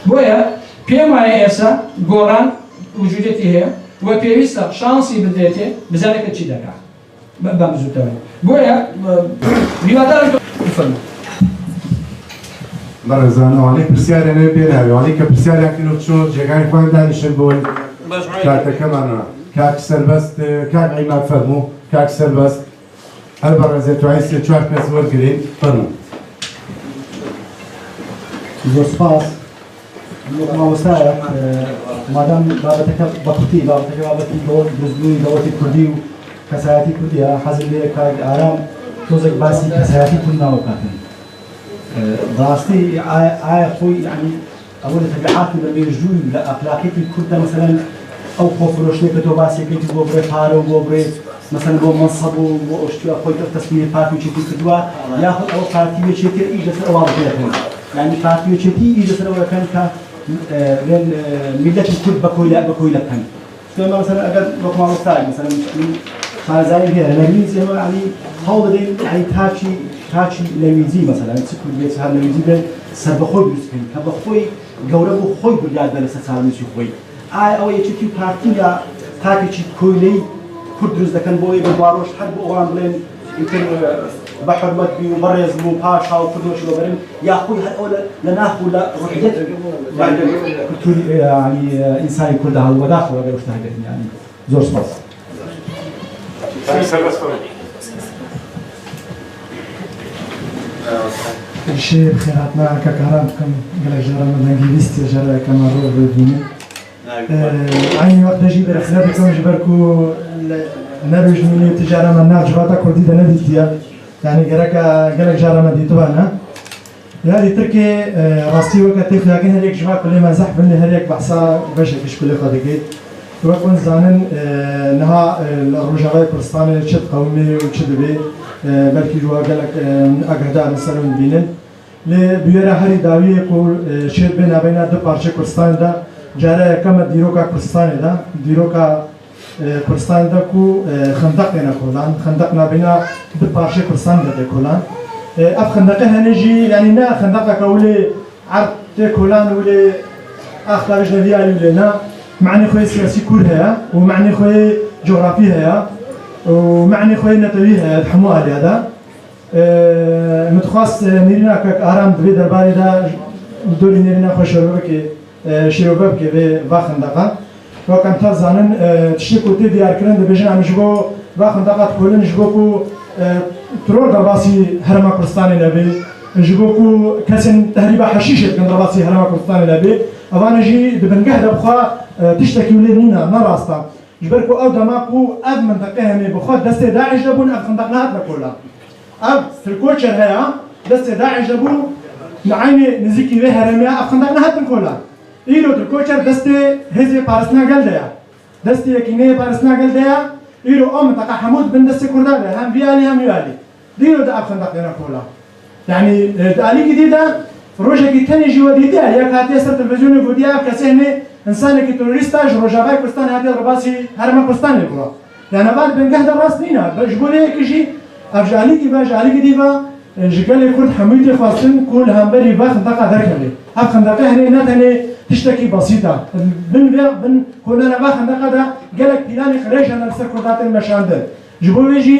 بۆیە پێم وایە ئێستا گۆڕان وجودێتی هەیە و پێویستە شانسی بدرێتێ بزانێت کە چی دەکات بەم زووتەوەی بۆیە هیوادارم فەرموو بەڕێزان ئەوانەی پرسیارێنێ بێناوی ئەوانەی کە پرسیاریان کردن چۆن جێگای خۆیان دانیشن بۆی کاتەکەمانە کاک سەربەست کاک عیماد فەرموو کاک سەربەست هەر بەڕێزێ توانای 3-4 کەس وەرگرین فەرموو زۆر سپاس مامۆستایە مادام بابەتەکە بەقوتی بابەتەکە بابەتی دروستبوونی دەوڵەتی کوردی و کەسایەتی کوردیە حەزم لێ کاک ئارام تۆزێک باسی کەسایەتی کورد ناوە کاتن ڕاستی ئایا خۆی یعنی ئەوە لە تەبیعات و لە مێژووی لە ئەخلاقیەتی کوردە مەسەلەن ئەو خۆفرۆشتێک کە تۆ باسیەکەیتی بۆ بڕێ پارە و بۆ بڕێ مەسەلەن بۆ مەنسەب و بۆ ئەشتیا خۆی تەسمیمی پارتیوێکی کردووە یاخود ئەوە پارتیوێکێتی ئیش لەسەر ئەوە بکرێتن یعنی پارتیوێکێتی ئیش لەسەر ئەوە دەکەن کە میلەتی کورد بەکۆی دەکەن تۆمە مەسەلەن ئەگەر وەکو مامۆستای مەسەلەن خارزایی هەیە لەویز ئێمە یعنی هەوڵ دەدەین یعنی تاچی لەویزی مەسەلەن چ کوردێک هەر لەویزی بێت سەربەخۆی دروستکەین کە بەخۆی گەورە بۆ خۆی بریاد بە لەسەر چاوەنووسی خۆی ئایا ئەوە یەکێکی پارتی یا تاکێکی کۆیلەی کورد دروست دەکەن بۆ بە دواڕۆژ هەر بۆ ئەوان بڵێن بە حرمەت بی و بەڕێز بوو پاشا و کوردۆشی بەبرن یا خۆی هەر ئەوە لە ناخ و لە ڕوحیەت کولتوری ینی ئینسانی کوردە هەڵوەداخەوە لە شتە هەگەرن ینی زۆر سپاس شيء بخيراتنا ككهرباء كم قال جرى من انجليزي جرى كما روح بالدنيا عيني وقت جيب رخلاتكم جبركو نروج من التجاره من نار جباتا كردي ده نديتيا يعني قالك جرى ما ديتوانا هذه تركي راسي وقت لكن هذيك جماعه كل ما زحف من هذيك بحثا باش فيش كل خديك وكون زانن نها الرجاء كردستان تشد قومي وتشد بي بلكي جوا قالك اقعداء مثلا بينن لبيرا هري داوي يقول شيء بين دو بارچه كردستان دا جاره كما ديروكا كردستان دا ديروكا كردستان دا كو خندق بين كولان خندقنا بين دو بارچه كردستان دا كولان اف خندقه هنجي يعني نا خندقه كولي عرض كولان ولي اخبار اجنبيه لنا معني خوي سياسي كورها ومعني خوي جغرافيها ومعني خوي نتويها الحموها هذا متخصص نيرنا كارام دبي درباري دا دوري نيرنا خوش شروبك به واخندقه وكان تزانن تشتكو تي ديار كرن دبيجن عم جبو واخندقه كلن جبوكو ترول درباسي هرما كردستان نبي جبوكو كسن تهريبه حشيشه كان درباسي هرما كردستان نبي اوانا جي دبنقه دبخا تشتكي ولينا نراستا جبركو او دماكو اب منطقه همي بخا دست داعش دبون اب خندقنات لكلها اب تركوتشر هيا دست داعش دبو نعيني نزيكي به هرميا اب خندقنات كلها ايرو تركوتشر دست هزي بارسنا قلديا دست يكيني بارسنا قلديا ايرو او منطقه حمود بن دست كردان هم بيالي هم يالي ديرو دا اب خندقنا كلها يعني دالي جديده روجا كتاني جوا ديديا يا كاتي سر تلفزيون غوديا كسهني انسان كي توريستا روجا كردستان هذا رباسي هرما كردستان يقولوا يعني بعد بنقهد الراس نينا بجبولي كيجي افجالي كي باجالي ديفا جقال يكون حميتي خاصن كل همبري باخ دقه دركلي اف خندقه هنا نتني تشتكي بسيطه بن كلنا باخ دقه ده قالك بلاني خريج انا سكردات المشاند جبولي يجي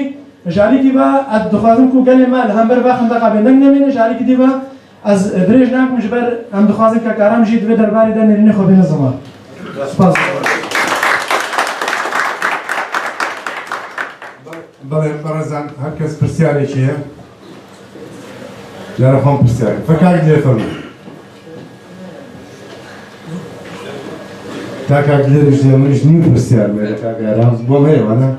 جارێکی بە دەخوازم و گەلێ ما لە هەمبەر باخندەقا بێندەنگ نەمێنێ جارێکی دیبە ئەس درێژ ناکەم ji ber ئەم دخوازم کە کارام ژی دوێ دەربارەدا نێرینە خۆ بێنە زەمان سپاس بەڵێ بەڕێزان هەر کەس پرسیارێکی هەیە لەرە خۆم پرسیارێک فەرکاری لێ فەرموو تا کاک لێرش لێ منیش نیم پرسیار بێ لە کاگارام بۆم هەیە وانە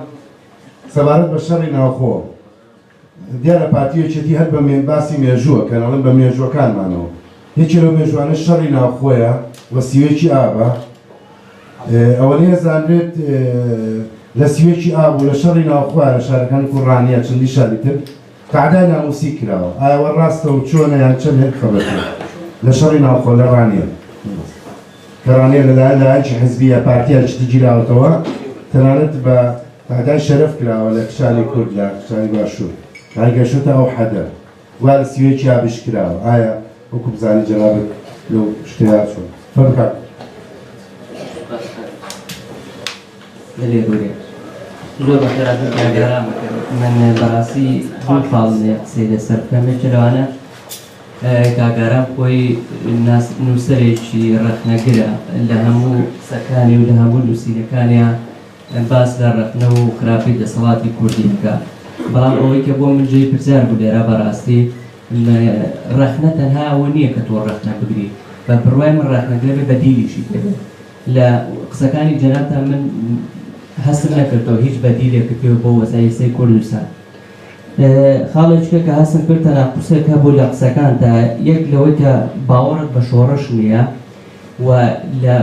سەبارەت بە شەڕی ناوخۆ دیارە پارتیەکێتی هەر بە باسی مێژووە کە نەڵێن بە مێژوەکانمانەوە یەکی لەو مێژوانە شەڕی ناوخۆیە وە سیوێکی ئابە ئەوە نێزانرێت لە سیوێکی ئاب و لە شەڕی ناوخۆیە لە شارەکانی کوڕانیە چەندی شاری تر قعدای ناموسی کراوە ئایا وە ڕاستە و چۆنە یان چەند هێک خەبەتە لە شەڕی ناوخۆ لە ڕانیە کە ڕانیە لەلایەن لایەنی حیزبیە پارتیە چتی گیراوەتەوە تەنانەت بە قعدای شەرەف کراوە لە کشانی کورد لە کشانی باشوور ڕایگەشتە ئەو حەدە وا لە سیوێکی ئابش کراوە ئایا وەکو بزانی جەنابەت لەو شتەیە چۆن فەرموو لێ دوورێ زۆر بەخێراتن کاگەرامە من بەڕاستی دوو فاڵێ قسەی لەسەر بکەمێکە لەوانە کاگەرام خۆی نووسەرێکی ڕەخنەگرە لە هەموو قسەکانی و لە هەموو نووسینەکانیان باس لە ڕەخنە و خراپی دەسەڵاتی کوردی بکە بەڵام ئەوەی کە بۆ من جێی پرسیار بوو لێرە بەڕاستی ڕەخنە تەنها ئەوە نییە کە تۆ ڕەخنە بگری بە بڕوای من ڕەخنەگرە بێ بە دیلیشی پێبێت لە قسەکانی جەنابتا من هەستم نەکردەوە هیچ بەدیلێک پێوە بۆ وەزایسەی کوردستان خاڵێکە کە هەستم کرد تەناقوسێک هەبوو لە قسەکاندا یەک لەوەی کە باوەڕت بە شۆڕش نییە و لە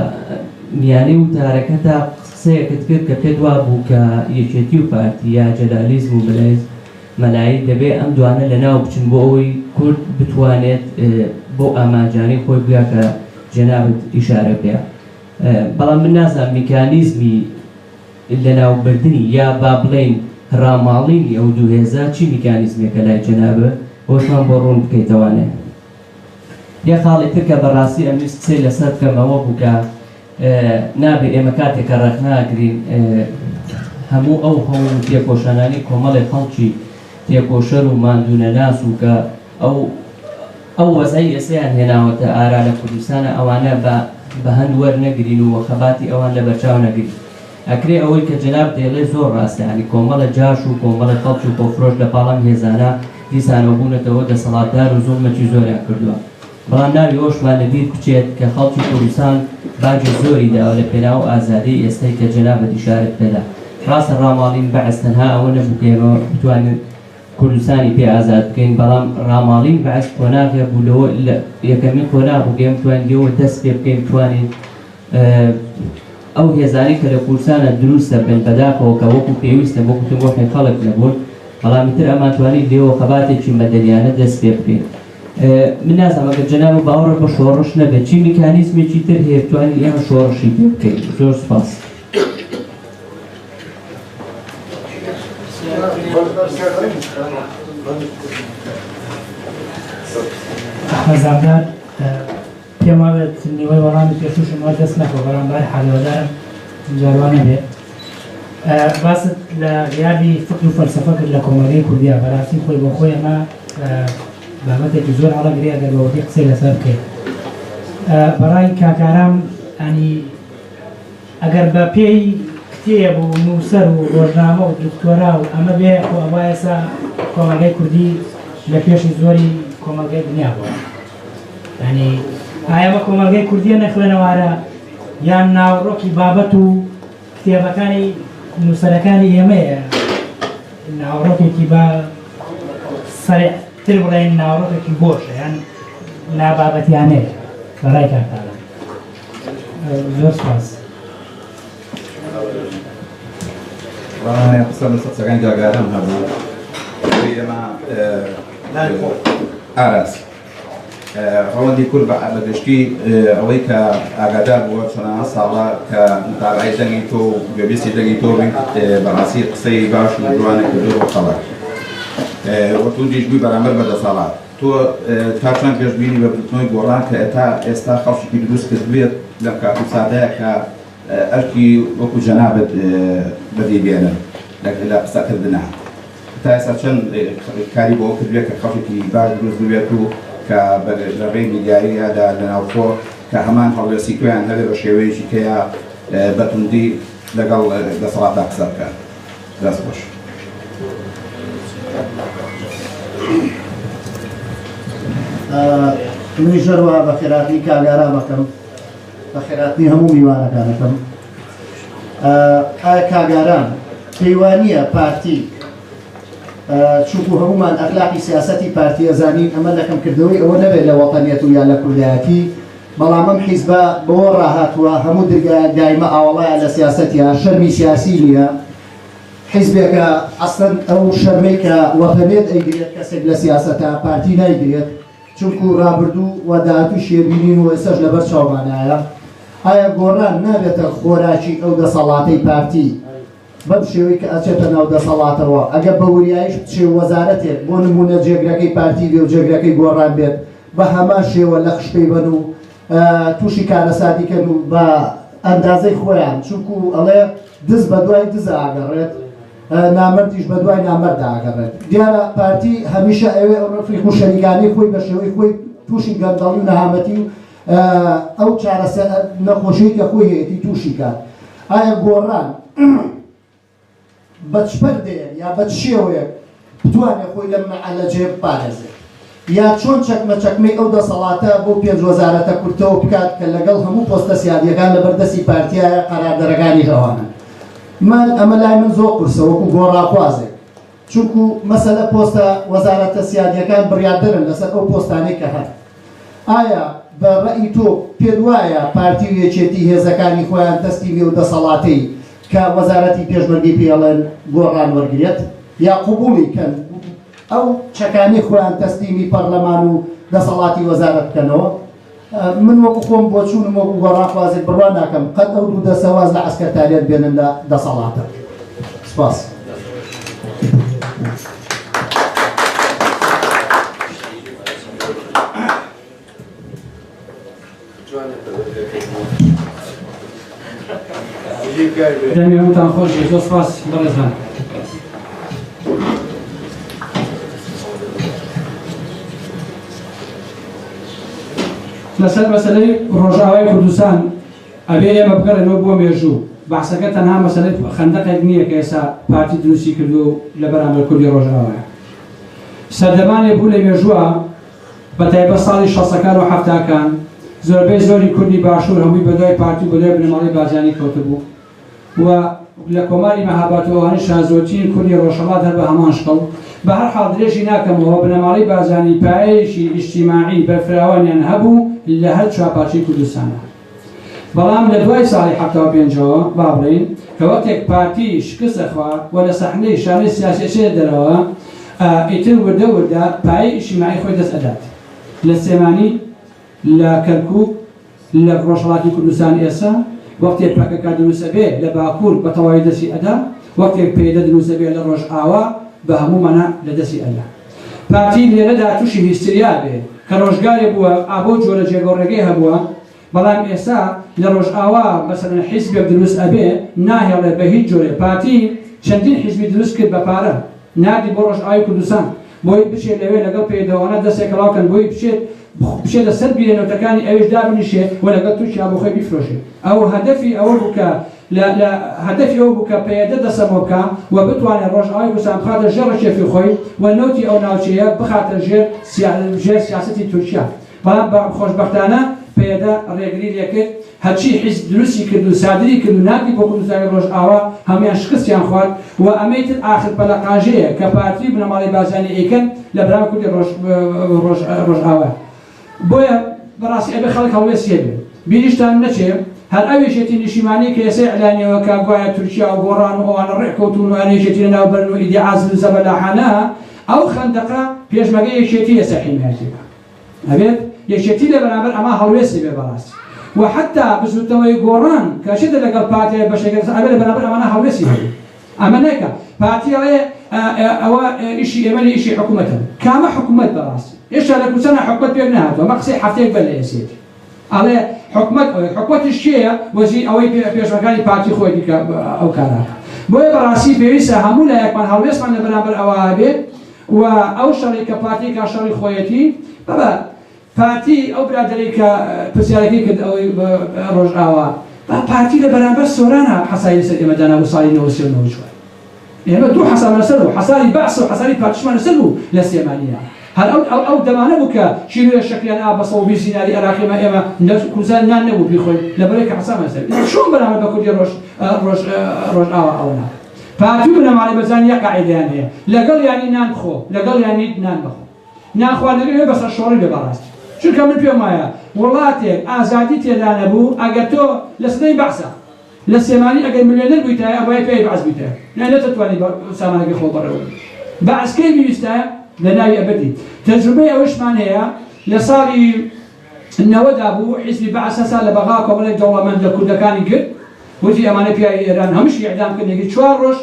میانەی وتارەکەدا قسەیەکت کرد کە پێت وا بوو کە یەکێتی و پارتی یا جەلالیزم و مەلایی دەبێ ئەم دوانە لەناو بچن بۆ ئەوەی کورد بتوانێت بۆ ئاماجانی خۆی بگا کە جەنابەت ئیشارە بێ بەڵام من نازانم میکانیزمی لەناوبردنی یا با بڵێین ڕاماڵینی ئەو دوو هێزە چی میکانیزمێکە لای جەنابە بۆشمان بۆ ڕوون بکەیتەوانێ یە خاڵی تر کە بەڕاستی ئەمویست قسەی لەسەر بکەمەوە بوو کە نابێ ئێمە کاتێکە ڕەخناگرین هەموو ئەو هەموو تێکۆشانانی کۆمەڵی خەڵکی تێکۆشەر و ماندوونەناس و کە ئەو وەزای ئێسەیان هێناوەتە ئارا لە کوردستانە ئەوانە بە هەند وەرنەگرین و خەباتی ئەوان لە بەرچاو نەگرین ئەکرێ ئەوەی کە جەناب دێڵێ زۆر ڕاستە ینی کۆمەڵە جاش و کۆمەڵە خەڵک و پۆفرۆش لە پاڵەم هێزانە دیسانەوە بوونەتەوە دەسەڵاتدار و زوڵمەکی زۆریان کردووە بەڵام ناوی ئەوشمان لەبیر بچێت کە خەڵکی کوردستان باجی زۆری داوە لە پێناو ئازادی ئێستای کە جەنابەت ئیشارەت پێدا ڕاستە ڕاماڵین بەعس تەنها ئەوە نەبووکەوە بتوانن کوردستانی پێ ئازاد بکەین بەڵام ڕاماڵین بەعس کۆناغێ بوولەوە یەکەمین کۆناغوگەم بتوانیەوە دەست پێ بکەین بتوانین ئەو هێزانی کە لە کوردستانە دروستە بن بەداخەوە کە وەکو پێویستە بۆ کوتم بۆ خەڵک نەبوون بەڵام تر ئەمان توانین لێەوە خەباتێکی مەدەنیانە دەست پێ بکەین من نازانم ئەگەر جەناب باوەڕە بە شۆڕش نەبێت چی میکانیزمێکی تر هەیە بتوانین ئێمە شۆڕشی پێ بکەین زۆر سپاس ئەحمەدزادار پێم وابێت نیوەی وەڵامی پێشوشمەوە دەست نەکەوە بەرامبەر حالەوەدارم جاروانە بێت باست لە یادی فقر و فەلسەفە کرد لە کۆمەڵگەی کوردیا بەڕاستی خۆی بۆ خۆی ئەمە بابەتێکی زۆر هەڵەگرێ ئەگەر بەوەی قسەی لەسەر بکەیت بەڕای کاکارام ئەنی ئەگەر بە پێی کتێب و نووسەر و ڕۆژنامە و دکتۆرا و ئەمە بێ خۆ ئەوە ئێستا کۆمەلگەی کوردی لە پێشی زۆری کۆمەلگەی دنیا بووە ینی ئایا بە کۆمەلگەی کوردیە نەخوێنەوارە یان ناوڕۆکی بابەت و کتێبەکانی نووسەرەکانی ئێمەیە ناوڕۆکێکی بە سەرێعتر بڵێن ناوڕۆکێکی بۆشە یان نابابەتیانەیە بەڕای کاکارە زۆر سپاس قسە لەسەر قسەکانی جاگاران هەبوو ئێمە ئاراس ڕەوەندی کورد بە گشتی ئەوەی کە ئاگادار بووە چۆنە ساڵە کە متابعەی دەنگی تۆ و گوێبیستی دەنگی تۆ بەڕاستی قسەی باش و جوانە کردو بۆ خەڵک وە تۆ دیژبووی بەرامبەر بەدەساڵات تۆ تا چۆن پێشبینی بە بردنەوەی گۆڕان کە تا ئێستا خەڵکی دروست کرد بێت لە کات و سادەیە کە ئەرکی وەکو جەنابەت بەدی بێنن لە قسەکردنە تا ئێستا چەند کاری بۆ کردوێت کە خەڵکی باش دروست ببێت و کە لە ڕێی میدیاریادا لە ناوخۆ کە هەمان هەڵوێستی تویان هەبێت بە شێوەیەکی کەیە بەتوندی لەگەڵ دەسەڵاتدا قسە بکەن. دەست بۆش. منی ژەروا بە خێراتنی کاگارا بەکەم بە خێراتنی هەموو میوانەکانەکەم. ئایا کاگاران پەیوانیە پارتی چونکو هەمومان ئەخلاقی سیاسەتی پارتی ئەزانین ئەمە لەکەم کردەوەی ئەوە نەبێت لە وەتەنیەت و یا لە کوردایەتی، بەڵام ئەم حیزبە بەوە ڕاهاتووە هەموو دایمە ئاوەڵایە لە سیاسەتیە، شەرمی سیاسی نییە. حیزبێکە ئەسڵەن ئەو شەرمەی کە وەتەنێت ئەیگرێت کەسێک لە سیاسەتە پارتی نایگرێت، چونکو ڕابردوو و داهاتوو شێبینین و ئێستاش لەبەر چاومانایە. ئایا گۆڕان نابێتە خۆراکی ئەو دەسەڵاتەی پارتی بەم شێوەی کە ئەچێتە ناو دەسەڵاتەوە، ئەگەر بە وریایش بچێ وەزارەتێک بۆ نمونە جێگرەکەی پارتی بێ و جێگرەکەی گۆڕان بێت بە هەمان شێوە لە خشتەی بن و تووشی کارەساتیکەن و بە ئەندازەی خۆیان، چونکو ئەڵێ دز بە دوای دز ئاگەڕێت، نامەردیش بە دوای نامەرد ئاگەڕێت. دیارە پارتی هەمیشە ئەوێ ڕفیق و شەریکانەی خۆی بە شێوەی خۆی تووشی گەندەڵی و نەهامەتی و ئەو چارەسەر نەخۆشیی کە خۆی هەیەی تووشی کات. ئایا گۆڕان بە چ پەردەیە یا بە چ شێوەیەک بتوانێت خۆی لەم مەعەلەجێ بپارێزێت، یا چۆن چەکمەچەکمەی ئەو دەسەڵاتە بۆ 5 وەزارەتە کورتەوە بکات کە لەگەڵ هەموو پۆستە سیادیەکان لە بەردەستی پارتیایە قەراردەرەکانی هەوانن. ئەمە لای من زۆر قورسە وەکو گۆڕاخوازێک، چونکو مەسەلە پۆستە وەزارەتە سیادیەکان بڕیاردەرن لەسەر ئەو پۆستانەی کە هەن. ئایا بە ڕەئی تۆ پێت وایە پارتی و یەکێتی هێزەکانی خۆیان دەستی بێ و دەسەڵاتەی کە وەزارەتی پێشمەرگی پێڵێن گۆڕان وەرگێت، یا قبوڵی کەن ئەو چەکانی خۆیان تەسلیمی پەرلەمان و دەسەڵاتی وەزارەت بکەنەوە؟ من وەکو خۆم بۆ چوونم وەکو گۆڕاخوازێک بڕوا ناکەم قەت ئەو دوو دەسەواز لە عەسکەرتاریەت بێنن لە دەسەڵاتە. سپاس. دەمی هەمووتان خۆشی، زۆر سپاس بەڕێزان. لەسەر مەسەلەی ڕۆژاوای کوردستان ئەبێ ئێمە بگەڕێنەوە بۆ مێژوو. بەحسەکە تەنها مەسەلەی خەندەقێک نییە کە ئێستا پارتی دروستی کردو لە بەرامبەر کوردی ڕۆژاوایە. سەردەمانێ بوو لە مێژووە بە تایبەت ساڵی 60ەکان و 70ەکان زۆربەی زۆری کوردی باشوور هەمووی بەدوای پارتی و بەدوای بنەماڵی بازرگانی کەوتبوو و لە کۆماری مەهاباد شازۆچین کوردی ڕۆژهەڵات هەر بە هەمان شکڵ. بە هەر حاڵ درێژی ناکەمەوە بنەماڵی بازرگانی پایەیەکی ئیجتیماعی بەرفراوانیان هەبوو لە هەر چوارپارچەی کوردستانە. بەڵام لە دوای ساڵی 75ەوە با بڵێین کە وەختێک پارتی شکستە خوارد و لە سەحنەی شانەی سیاسی چێ دەرەوە، ئیتر وردە وردە پایەی ئیجتیماعی خۆی دەست ئەدات لە سێمانی، لە کەرکووک، لە ڕۆژهەڵاتی کوردستان ئێستا، وەختێک پاکەکە دروستە بێ لە باکوور بە تەواوی دەستی ئەدا، وەختێک پێدە دروستە بێ لە ڕۆژئاوا بە هەموومانە لە دەستی ئەدا. پارتی لێرەدا تووشی هیستریا بێ کە ڕۆژگارێ بووە ئابۆ جۆرە جێگەڕێگەی هەبووە، بەڵام ئێستا لە ڕۆژئاوا مەسەلەن حیزبێک دروست ئەبێ ناهێڵێ بە هیچ جۆرێ. پارتی چەندین حیزبی دروست کرد بە پارە، نادی بۆ ڕۆژئاوای کوردستان بۆی بچێت لەوێ لەگەڵ پێدەوانە دەستێک کەڵاوکەن بۆی بچێت لەسەر بیرێنەوەتەکانی ئەوێش دابنیشێ و لەگەڵ تووشیا بۆ خۆی بیفرۆشێت. ئەو هەدەفی ئەوە بوو کە هەدەفی ئەو بوو کە پەیەدە دەسەمەوە بکە و بتوانێت ڕۆژئاوای کوردستان بخاتە ژێر ڕەشێفی خۆی و نەوتی ئەو ناوچەیە بخاتە ژێر سیاسەتی تورکیا. بەڵام بە خۆشبەختانە پەیەدە ڕێگری لێکرد، هەرچی حیزب دروستی کرد و سادری کرد و نادی بۆ کوردستانی ڕۆژئاوا هەمویان شکستیان خوارد و ئەمەی تر ئاخر بەلەقاژەیە کە پارتی بنەماڵی بازرگانی ئەیکەن لە بەرامبەر کوردی ڕۆژئاوا. بۆیە بەڕاستی ئەبێ خەڵک هەڵوێسیە بێ. بیریشتان نەچێ هەر ئەوێشێتی نیشیمانی کە ئێستا ئەعلانیەوە کە گوایە تورکیا و گۆڕان و ئەوانە ڕێککەوتون و ئەنێژێتی لەناوبەرن و ئیدعاز زەبەلاحانە، ئەو خەندەقە پێشمەرگەی یەکێتی ئێستا حیمایەتێکە. ئەبێت یەکێتی لە بەرامبەر ئەما هەڵوێستی بێ بەڕاستی. و حتا بزوتنەوەی گۆڕان کەچێتە لەگەڵ پارتیای بەشێک ئەبێ لە بەرامبەر ئەمانە هەڵوێستی هەبێ. ئەمە نەکە پارتیاڵێ ئەوە ئیشی ئێمە لە ئیشی حکوومەتە. کامە حکوومەت بەڕاستی ئێستا لە کوردستان حکوومەت پێک نهاتووە، ئەمە قسەی هەفتەیەک بەر لە ئێسێتی. ئەڵێ حکوومەتیش کێیە؟ وەزیر ئەوەی پێشمەرگەکانی پارتی خۆی دیکە ئەو کارە. بۆیە بەڕاستی پێویستە هەموو لایەکمان هەڵوێستمان لە بەرامبەر ئەوە بێت و ئەو شەڕی کە پارتی کا شەڕی خۆیەتی بەبە پارتی ئەو برادەرەی کە پرسیارەکەی کرد ئەوەی ڕۆژئاوا پارتی لە بەرامبەر سۆرانە حەسای لەسەر ئێمە دانا بۆ ساڵی 1994 ئێمە دوو حەسان لەسەر بوو حەساری بەعس و حەساری پارتیشمان لەسەر بوو لە سێمانیە هەر ئەو دەمانە بوو کە شیرێ شەکریان ئا بە 120 دیناری عێراقیمە ئێمە کوردستان نان نەبوو بیخۆین لەبەرەوەی کە حەسان لەسەر چۆن بەرامبەر بە کوردی ڕۆژئاوا ئەوە نا پارتی بنەماڵی بەزان یەک قاعیدەیان هەیە لەگەڵ یانی نان بخۆ لەگەڵ یانی نان بخۆ نان خواردنەکەی بەسەر شۆڕی بێ بەڕاستی چونکە من پێم وایە وڵاتێک ئازادی تێدا نەبوو ئەگەر تۆ لە سنەی بەعسە لە سێمانی ئەگەر ملیۆنەر بوویتایە ئەوەیە پێی بەعس بوویتایە نەتوانێت سامانەکەی خۆ بەڕێوە بەعسکەی پێویستایە لە ناوی ئەبەدی تەجروبەی ئەوەشمان هەیە لە ساڵی 90دا بوو حیزبی بەعس هەسا لە بەغا کۆمەڵێک دەوڵەمەند لە کوردەکانی کرد وتی ئەمانە پیاوی ئێران هەمووشی ئیعدامکردنێکی 4 ڕۆژ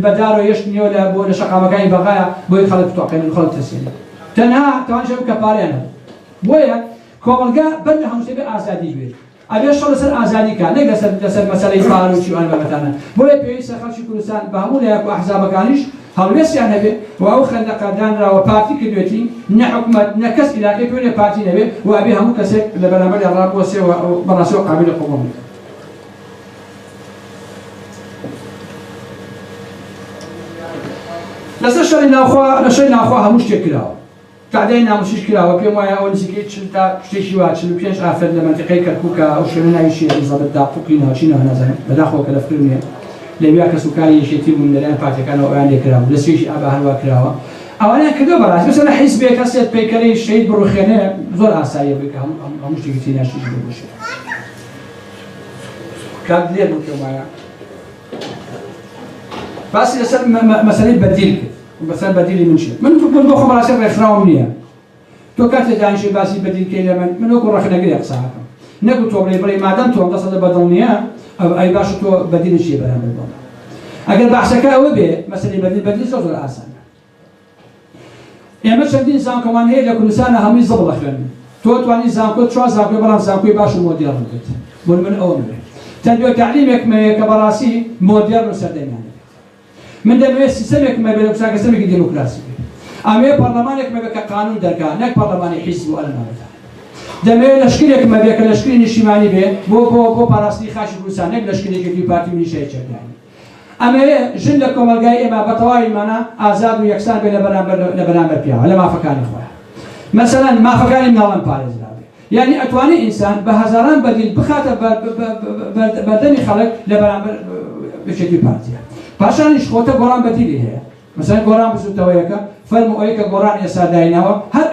بەدار و یەشتنیەوە لە بۆ لە شەقامەکانی بەغایە بۆی خەڵک بتۆقێنن و خەڵک تەسێنن تەنها تەوانشە کە پارەیان هەبوو بۆیە کۆمەلگا بەر لە هەموو شتێک ئازادی بێت ئەبێ شەڕ لەسەر ئازادی کات نەک لەسەر مەسەلەی پار و چیوان بەبەتانە بۆیە پێویستە خەڵکی کوردستان بە هەموو لایەک و ئەحزابەکانیش هەڵوێستیان هەبێت و ئەو خەندەقە دانراوە پارتی کردوێتی نە حکومەت نە کەس ئیلاقی پێوێنێ پارتی نەبێت و ئەبێ هەموو کەسێک لە بەرامبەر ڕابوەسێەوە بەڕاستیەوە قابلی قبوڵ بێت لەسەر شەڕی ناوخوا لە شەڕی ناوخوا هەموو شتێک کراوە تعدای ناموسیش کراوە پێم وایە ئەوە نزیکەی 40 تا شتێکی وا 45 ئافرەت لە مەنتیقەی کەرکووکە ئەو شوێنە ناوی شێری زەبەت داقوقی ناوچینەوە نازانم بەداخەوە کە لە فکرم نییە لەویا کە سوکاری یەکێتی بوون لەلایەن پارتیەکانەوە ئەویان لێکراوە لە سوێژی ئابا هەروە کراوە ئەوانیان کردووە بەڕاستی مەسەلا حیزبێک کەسێت پەیکەرەی شەهید بڕوخێنێ زۆر ئاساییە بووی کە هەموو شتێکی تێناشتیش بێ کات لێر بوو پێم وایە باسی لەسەر مەسەلەی بەدیل کرد بەسەر بەدیلی من چێت من بۆ خۆم ڕاستی ڕێکخراوم نییە تۆ کاتێ دانیشێ باسی بەدیلکەی لە من وەکو ڕەخنەگری قساکەم نەگو تۆ بڵێ مادەم تۆ دەسەدە بەدڵ نییە ئەی باشە تۆ بەدیلشیە بەرامبەر بۆ ئەگەر بەحسەکە ئەوە بێ مەسەلەی بەدیل زۆر ئاسانە ئێمە چەندین زانکۆمان هەیە لە کوردستانە هەمووی زەڵ دەخوێنن تۆ توانی زانکۆ 4 زانکۆی بەڵام زانکۆی باش و مۆدێڕ بێت بۆ من ئەوە بێ تەنیا تعلیمێکمە کە بەڕاستی مۆدێڕ و سەردەمیانە من دەمەوێت سیستەمێکمە بێت لە سیستەمێکی دیموکراسی بێت ئەمەوێت پەرلەمانێکمە بێت کە قانون دەرکات نەک پەرلەمانی حیزب و ئەلمانەتان دەمەوێت لەشکرێکمە بێت کە لەشکری نیشتیمانی بێت بۆ پاراستنی خاشی کوردستان نەک لەشکرێکی پارتی میلیشیای چەکدانی ئەمەوێت ژن لە کۆمەلگای ئێمە بە تەواویمانە ئازاد و یەکسان بێت لە بەرامبەر پیاوە لە مافەکانی خۆیان مەسەلەن مافەکانی مناڵان پارێزرا بێت یعنی ئەتوانی ئینسان بە هەزاران بەدیل بخاتە بەردەمی خەڵک لە بەرامبەر بچێتی پارتیە پاشانیش خۆتە گۆڕان بەدیلی هەیە مەسەلەن گۆڕان بزوتەوەیەکە فەرمو ئەوەی کە گۆڕان ئێستا داینەوە هەر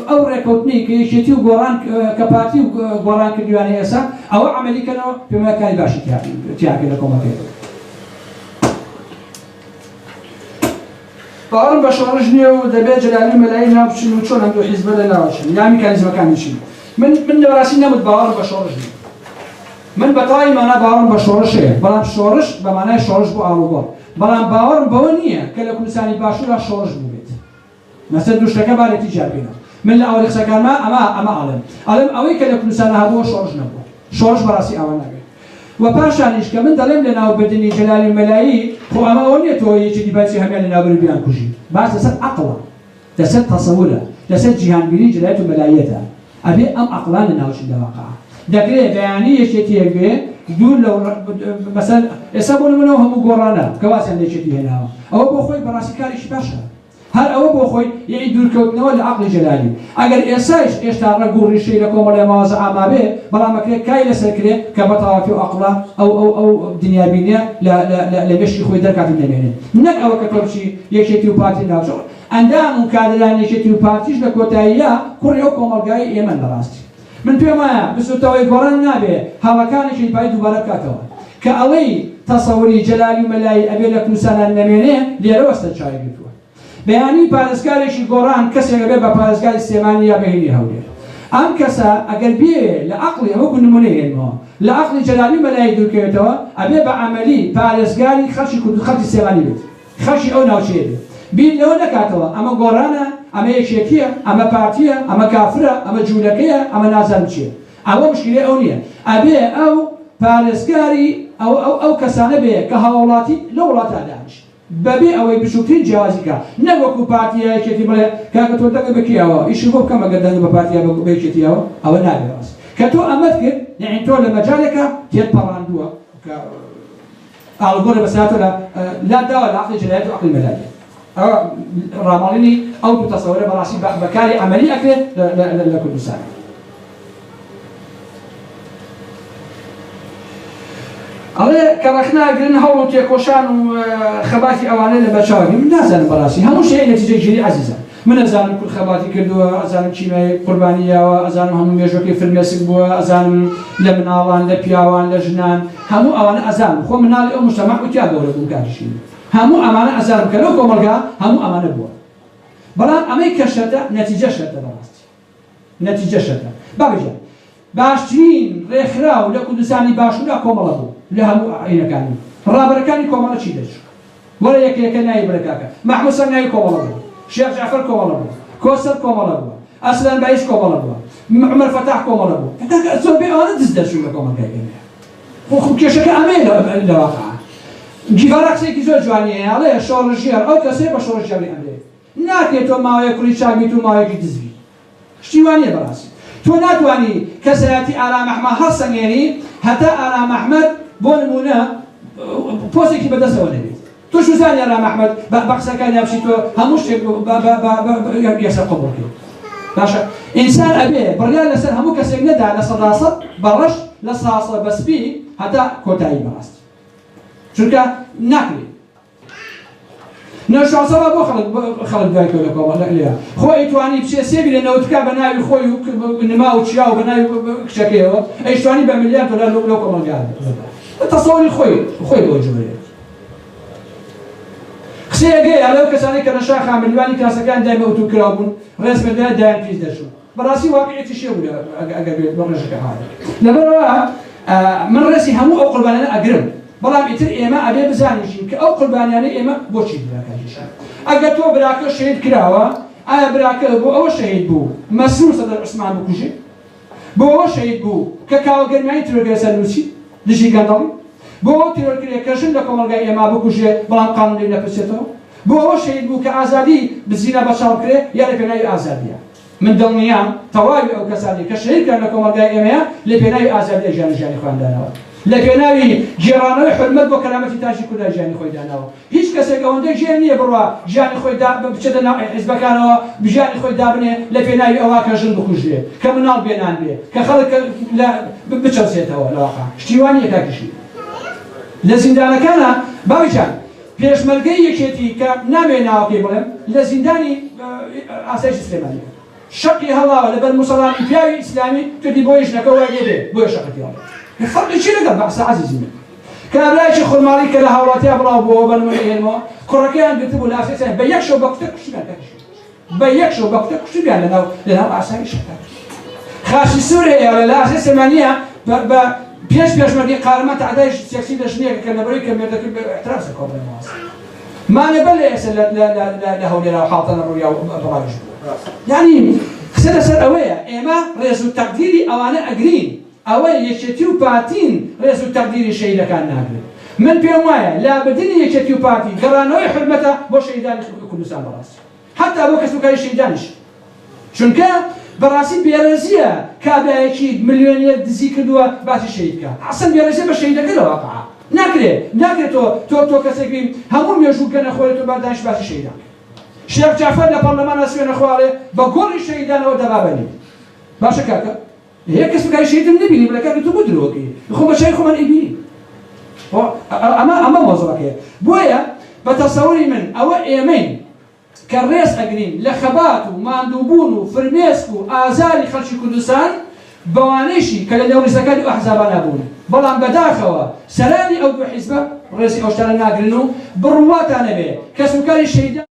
ئەو ڕێکەوتنی کە یەکێتی و گۆڕان کە پارتی و گۆڕان کردویانە ئێستا ئەوە عملیکەنەوە پێمەکانی باشی تیاکە لە کۆمەڵگەیەوە باوەڕم بە شۆڕش نییە و دەبێت جەلالی مەلایی ناوچین و چۆن هەندوو حیزبە لە ناوچین یا میکانیزمەکانی چین من لەبەڕاستی نەمت باوەڕم بە شۆڕش نییە من بەتەواوی مانە باوەڕم بە شۆڕشەیە بەڵام شۆڕش بە مانای شۆڕش بۆ ئاڵوگۆڕ بەڵام باوەڕم بەوە نییە کە لە کوردستانی باشوورا شۆڕش بووبێت مەسەل دووشتەکە بارێتی جاربێنەوە من لە ئەوەی قسەکانما ئەمە ئەڵێم ئەوەی کە لە کوردستانە هەبووە شۆڕش نەبووە شۆڕش بەڕاستی ئەوە نەبێت و پاشانیش کە من دەڵێم لە ناوبردنی جەلالی مەلایی خۆ ئەمە ئەوە نییە تۆ یەکی دیباچی هەمیان لە ناوبردن بیان کوژی باس لەسەر عەقڵە لەسەر تەسەورە لەسەر جیهانبینی جەلایەت و مەلایەتە ئەبێ ئەم عەقڵان لە ناوچین دەواقع دەکرێت بەیانی یەکێتیەک بێ دوور لە مەسەن ئێستا بۆ نمونەوە هەموو گۆڕانە کە واسیان لێچێتی هێناوە ئەوە بۆ خۆی بەڕاستی کاریشی باشە هەر ئەوە بۆ خۆی یعنی دوورکەوتنەوە لە عەقڵی جەلالی ئەگەر ئێستاش هێشتا ڕەگ و ڕیشەی لە کۆمەڵێ ماوەزە ئاما بێ بەڵام ئەکرێت کای لەسەرکرێت کە بە تەواوی و عەقڵە ئەو دنیابینیە لە گەشتی خۆی دەرکاتی دەمێنێت نەک ئەوە کە تۆ بچی یەکێتی و پارتی ناوچۆ ئەندام و کادران یەکێتی و پارتیش لە کۆتاییە کوڕی ئەو کۆمەڵگای ئێمە بەڕاستی من پێم وایە بسوتەوەی گۆڕان نابێ هەڵەکانێکی پای دووبارە بکاتەوە کە ئەڵەی تەسەووری جەلالی مەلایی ئەبێ لە کوردستانە نەمێنێ لێرە وەستە چاوی گرتووە بەیانی پارێزگارێکی گۆڕان کەسێک بێ بە پارێزگاری سلێمانی یا بەهێنی هەولێر ئەم کەسە ئەگەر بێ لە عەقڵی وەکو نمونەی هێنمەوە لە عەقڵی جەلالی مەلایی دوورکەوێتەوە ئەبێ بە عەمەلی پارێزگاری خەڵکی سلێمانی بێت خەڵکی ئەو ناوچەیە بێت بیر لەوە نکاتەوە ئەمە گۆڕانە ئەمە یەکێتیە ئەمە پارتیە ئەمە کافرە ئەمە جوولەکەیە ئەمە نازانم چییە ئەوە مشکلەی ئەو نییە ئەبێ ئەو پارێزگاری ئەو کەسانە بێ کە هاوڵاتی لە وڵاتە دانیش بەبێ ئەوەی بچووکترین جیاوازیکە نەوەکو پارتیایەکێتی بڵێ کاکە تۆ دەگە بکیاوە ئیشی بۆ بکەم ئەگەر دەنگ بە پارتیا بەیەکێتیەوە ئەوە نابێ ڕاست کە تۆ ئەمەت کرد یعنی تۆ لە مەجالێکە تێت پەڕاندووە کە ئاڵگۆرە بەساتۆ لا داوە لە عەقڵی جەنایەت و عەقڵی مەلایەت ئەوە ڕاماڵینی ئەو دوو تەسەورە بەڕاستی بەکاری عەمەلی ئەکرێت لە کوردستان ئەڵێ کە ڕەخناگرن هەوڵ و تێکۆشان و خەباتی ئەوانە لە بەچاوی من نازانم بەڕاستی هەموو شەیە نەتیجەی گیری عەزیزە من ئەزانم کورد خەباتی کردووە ئەزانم چینای قوربانییاوە ئەزانم هەموو مێژوەکەی فرمێسک بووە ئەزانم لە مناڵان لە پیاوان لە ژنان هەموو ئەوانە ئەزانم خۆ مناڵی ئەو مجتەمع وتیا گەورە بووم کاریشی هەموو ئەمانە ئەزانم کە لەو کۆمەلگا هەموو ئەمانە بووە بەڵام ئەمەی کە شەتە نەتیجە شەتە بەڕاستی نەتیجە شەتە بابەجێ باشترین ڕێکخراو لە کوردستانی باشوورا کۆمەڵە بوو لە هەموو عینەکانی ڕابەرەکانی کۆمەڵە چی دەچوو وەرە یەکێکە نایی بەرەکاکە محموود سەرنایی کۆمەڵە بوو شێخ جعفەر کۆمەڵە بوو کۆسەر کۆمەڵە بووە ئەسلان بایش کۆمەڵە بووە عومەر فەتاح کۆمەڵە بوو زۆر بێ ئەوانە دز دەچوو لە کۆمەڵگای ئێمە خۆ کێشەکە ئەمەیە لە واقع گیڤارا قسەیەکی زۆر جوانی هەیە ئەڵێ شۆڕژیار ئەو کەسەیە بە شۆڕژیاری ئەمرێ ناکرێت تۆ ماوەیە کوڕی چاکبیت و ماوەیەکی دزبی شتیوانیە بەڕاستی تۆ ناتوانی کەسایەتی ئارام ئەحمەد هەڵسەنگێنی هەتا ئارام ئەحمەد بۆ نمونە پۆستێکی بەدەستەوە نەبێت تۆ شوزانی ئارام ئەحمەد بە قسەکانی هەبشی تۆ هەموو شتێک یەسەر قبوڵ کرد باشە ئینسان ئەبێ بڕیار لەسەر هەموو کەسێک نەدا لە سەداسەد بەڕەش لە ساسە بەسپی هەتا کۆتایی بەڕاستی چونکە ناکرێت نەشاسەوە بۆ خەڵک دوای کۆ لە کۆمەڵە خۆ ئەیتوانی بچێ سێبی لە نەوتکە بە ناوی خۆی و نما و چیا و بە ناوی کچەکەیەوە ئەیتوانی بە ملیار دۆلار لەو کۆمەڵگا تەسەووری خۆی بۆ جوورێت قسەیەکەیە لەو کەسانی کە نەشاخ ملیوانی کاسەکان دایمە ئۆتو کراو بوون ڕێزمەردایان دایان پیس دەچوو بەڕاستی واقعیەتی شێ بوو ئەگەر بێت بۆ ڕێژەکە هاات لەبەرەوە من ڕێزی هەموو ئەو قوربانیانە ئەگرم بەڵام ئیتر ئێمە ئەبێ بزانیشین کە ئەو قوربانیانە ئێمە بۆچی براکەشان ئەگەر تۆ براکە شەهید کراوە ئایا براکە بۆ ئەوە شەهید بوو مەسرور سەدەر عوسمان بکوژێ بۆ ئەوە شەهید بوو کە کاوەگەرمایی ترۆرگای سەرنووسی دژی گەندەڵی بۆ ئەوە ترۆرکرێ کە ژن لە کۆمەڵگای ئێمە بکوژێ بەڵام قانون لێ نەپرسێتەوە بۆ ئەوە شەهید بوو کە ئازادی بزینە بەچاوکرێ یا لە پێناوی ئازادیە من دڵنیام تەواوی ئەو کەسانی کە شەهیدکران لە کۆمەڵگای ئێمەیە لە پێناوی ئازادی ژیانی خۆیاندانەوە لە پێناوی گێڕانەوەی حرمەت بۆ کەرامەتی تاجی کوردای ژیانی خۆی داناوە هیچ کەسێک ئەوەندەی ژێر نییە بڕوا ژیانی خۆی بچێتە ناو حیزبەکانەوە بژیانی خۆی دابنێ لە پێناوی ئەوە کە ژن بکوژێ کە مناڵ بێنان بێ کە خەڵک بچەسێتەوە لە واقع شتیوانیە کاکیشی لە زیندانەکانە باویجان پێشمەرگەی یەکێتی کە نامێ ناوەکەی بڵێم لە زیندانی ئاسایشی سلێمانیە شەقی هەڵاوە لەبەر موسەڵانی پیاوی ئیسلامی کردی بۆ یشنەکە وای لێبێ بۆیە شەقەتی هەڵێ خەڵکی چی لەگەڵ بەعسە عەزیزی من کابرایکی خۆرماڵی کە لە هاوڵاتیا بڵاو بۆەوە بە نمونە هێنمەوە کوڕەکەیان گرتبوو لە ئاسایشیان بە یەک شەو بە کوتە کوشتیان بە یەک شەو بە کوتە کوشتیان لەناو ئاسایشەکە خاچی سوور هەیە لە ئاسای سلێمانیە بە پێشمەرگەی قارەمە تەعدای سیاسی لە ژنێکە کە لەبەرەوەی کە مێردەکە بە احترام سەکۆڵێن واسە مانە بە لە ئێستا لە هەولێرا و حاڵتەنە ڕوویا و بەڕاویش بوو یعنی قسە لەسەر ئەوەیە ئێمە ڕێز و تەقدیری ئەوانە ئەگرین ئەوەی یەکێتی و پارتین ڕێز و تەقدیری شەهیدەکان ناگرێت من پێم وایە لابردنی یەکێتی و پارتی گەڕانەوەی حرمەتە بۆ شەهیدانی کوردستان بەڕاستی حتا بۆ کەسوکاری شەهیدانیش چونکە بەڕاستی بێڕێزیە کابرایەکی ملیۆنێر دزی کردووە باسی شەهیدکە ئەسڵ بێڕێزیە بە شەهیدەکە لە واقع ناکرێت تۆ کەسێکی هەموو مێژوو گەنە خۆرێت و بەردانش باسی شەهیدان شێخ جعفەر لە پەرلەمانە سوێنە خوارێ بە گۆڕی شەهیدانەوە دەبابەنی باشە کاکە هەیە کەسوکاری شەهیدم نبینی بڵێ تو بۆ درۆکەی خۆ بە شای خۆمان ئیبینی ئەمە مۆزڵەکەیە بۆیە بە تەسەووری من ئەوە ئێمەین کە ڕێز ئەگرین لە خەبات و ماندووبوون و فرمێسک و ئازاری خەڵکی کوردستان بەوانەیشی کە لە نێوڕیزەکانی ئەحزابانە بوون بەڵام بەداخەوە سەرانی ئەو دوو حیزبە ڕێزی ئەو شتانە ناگرن و بڕواتانە بێ کەسوکاری شەهیدان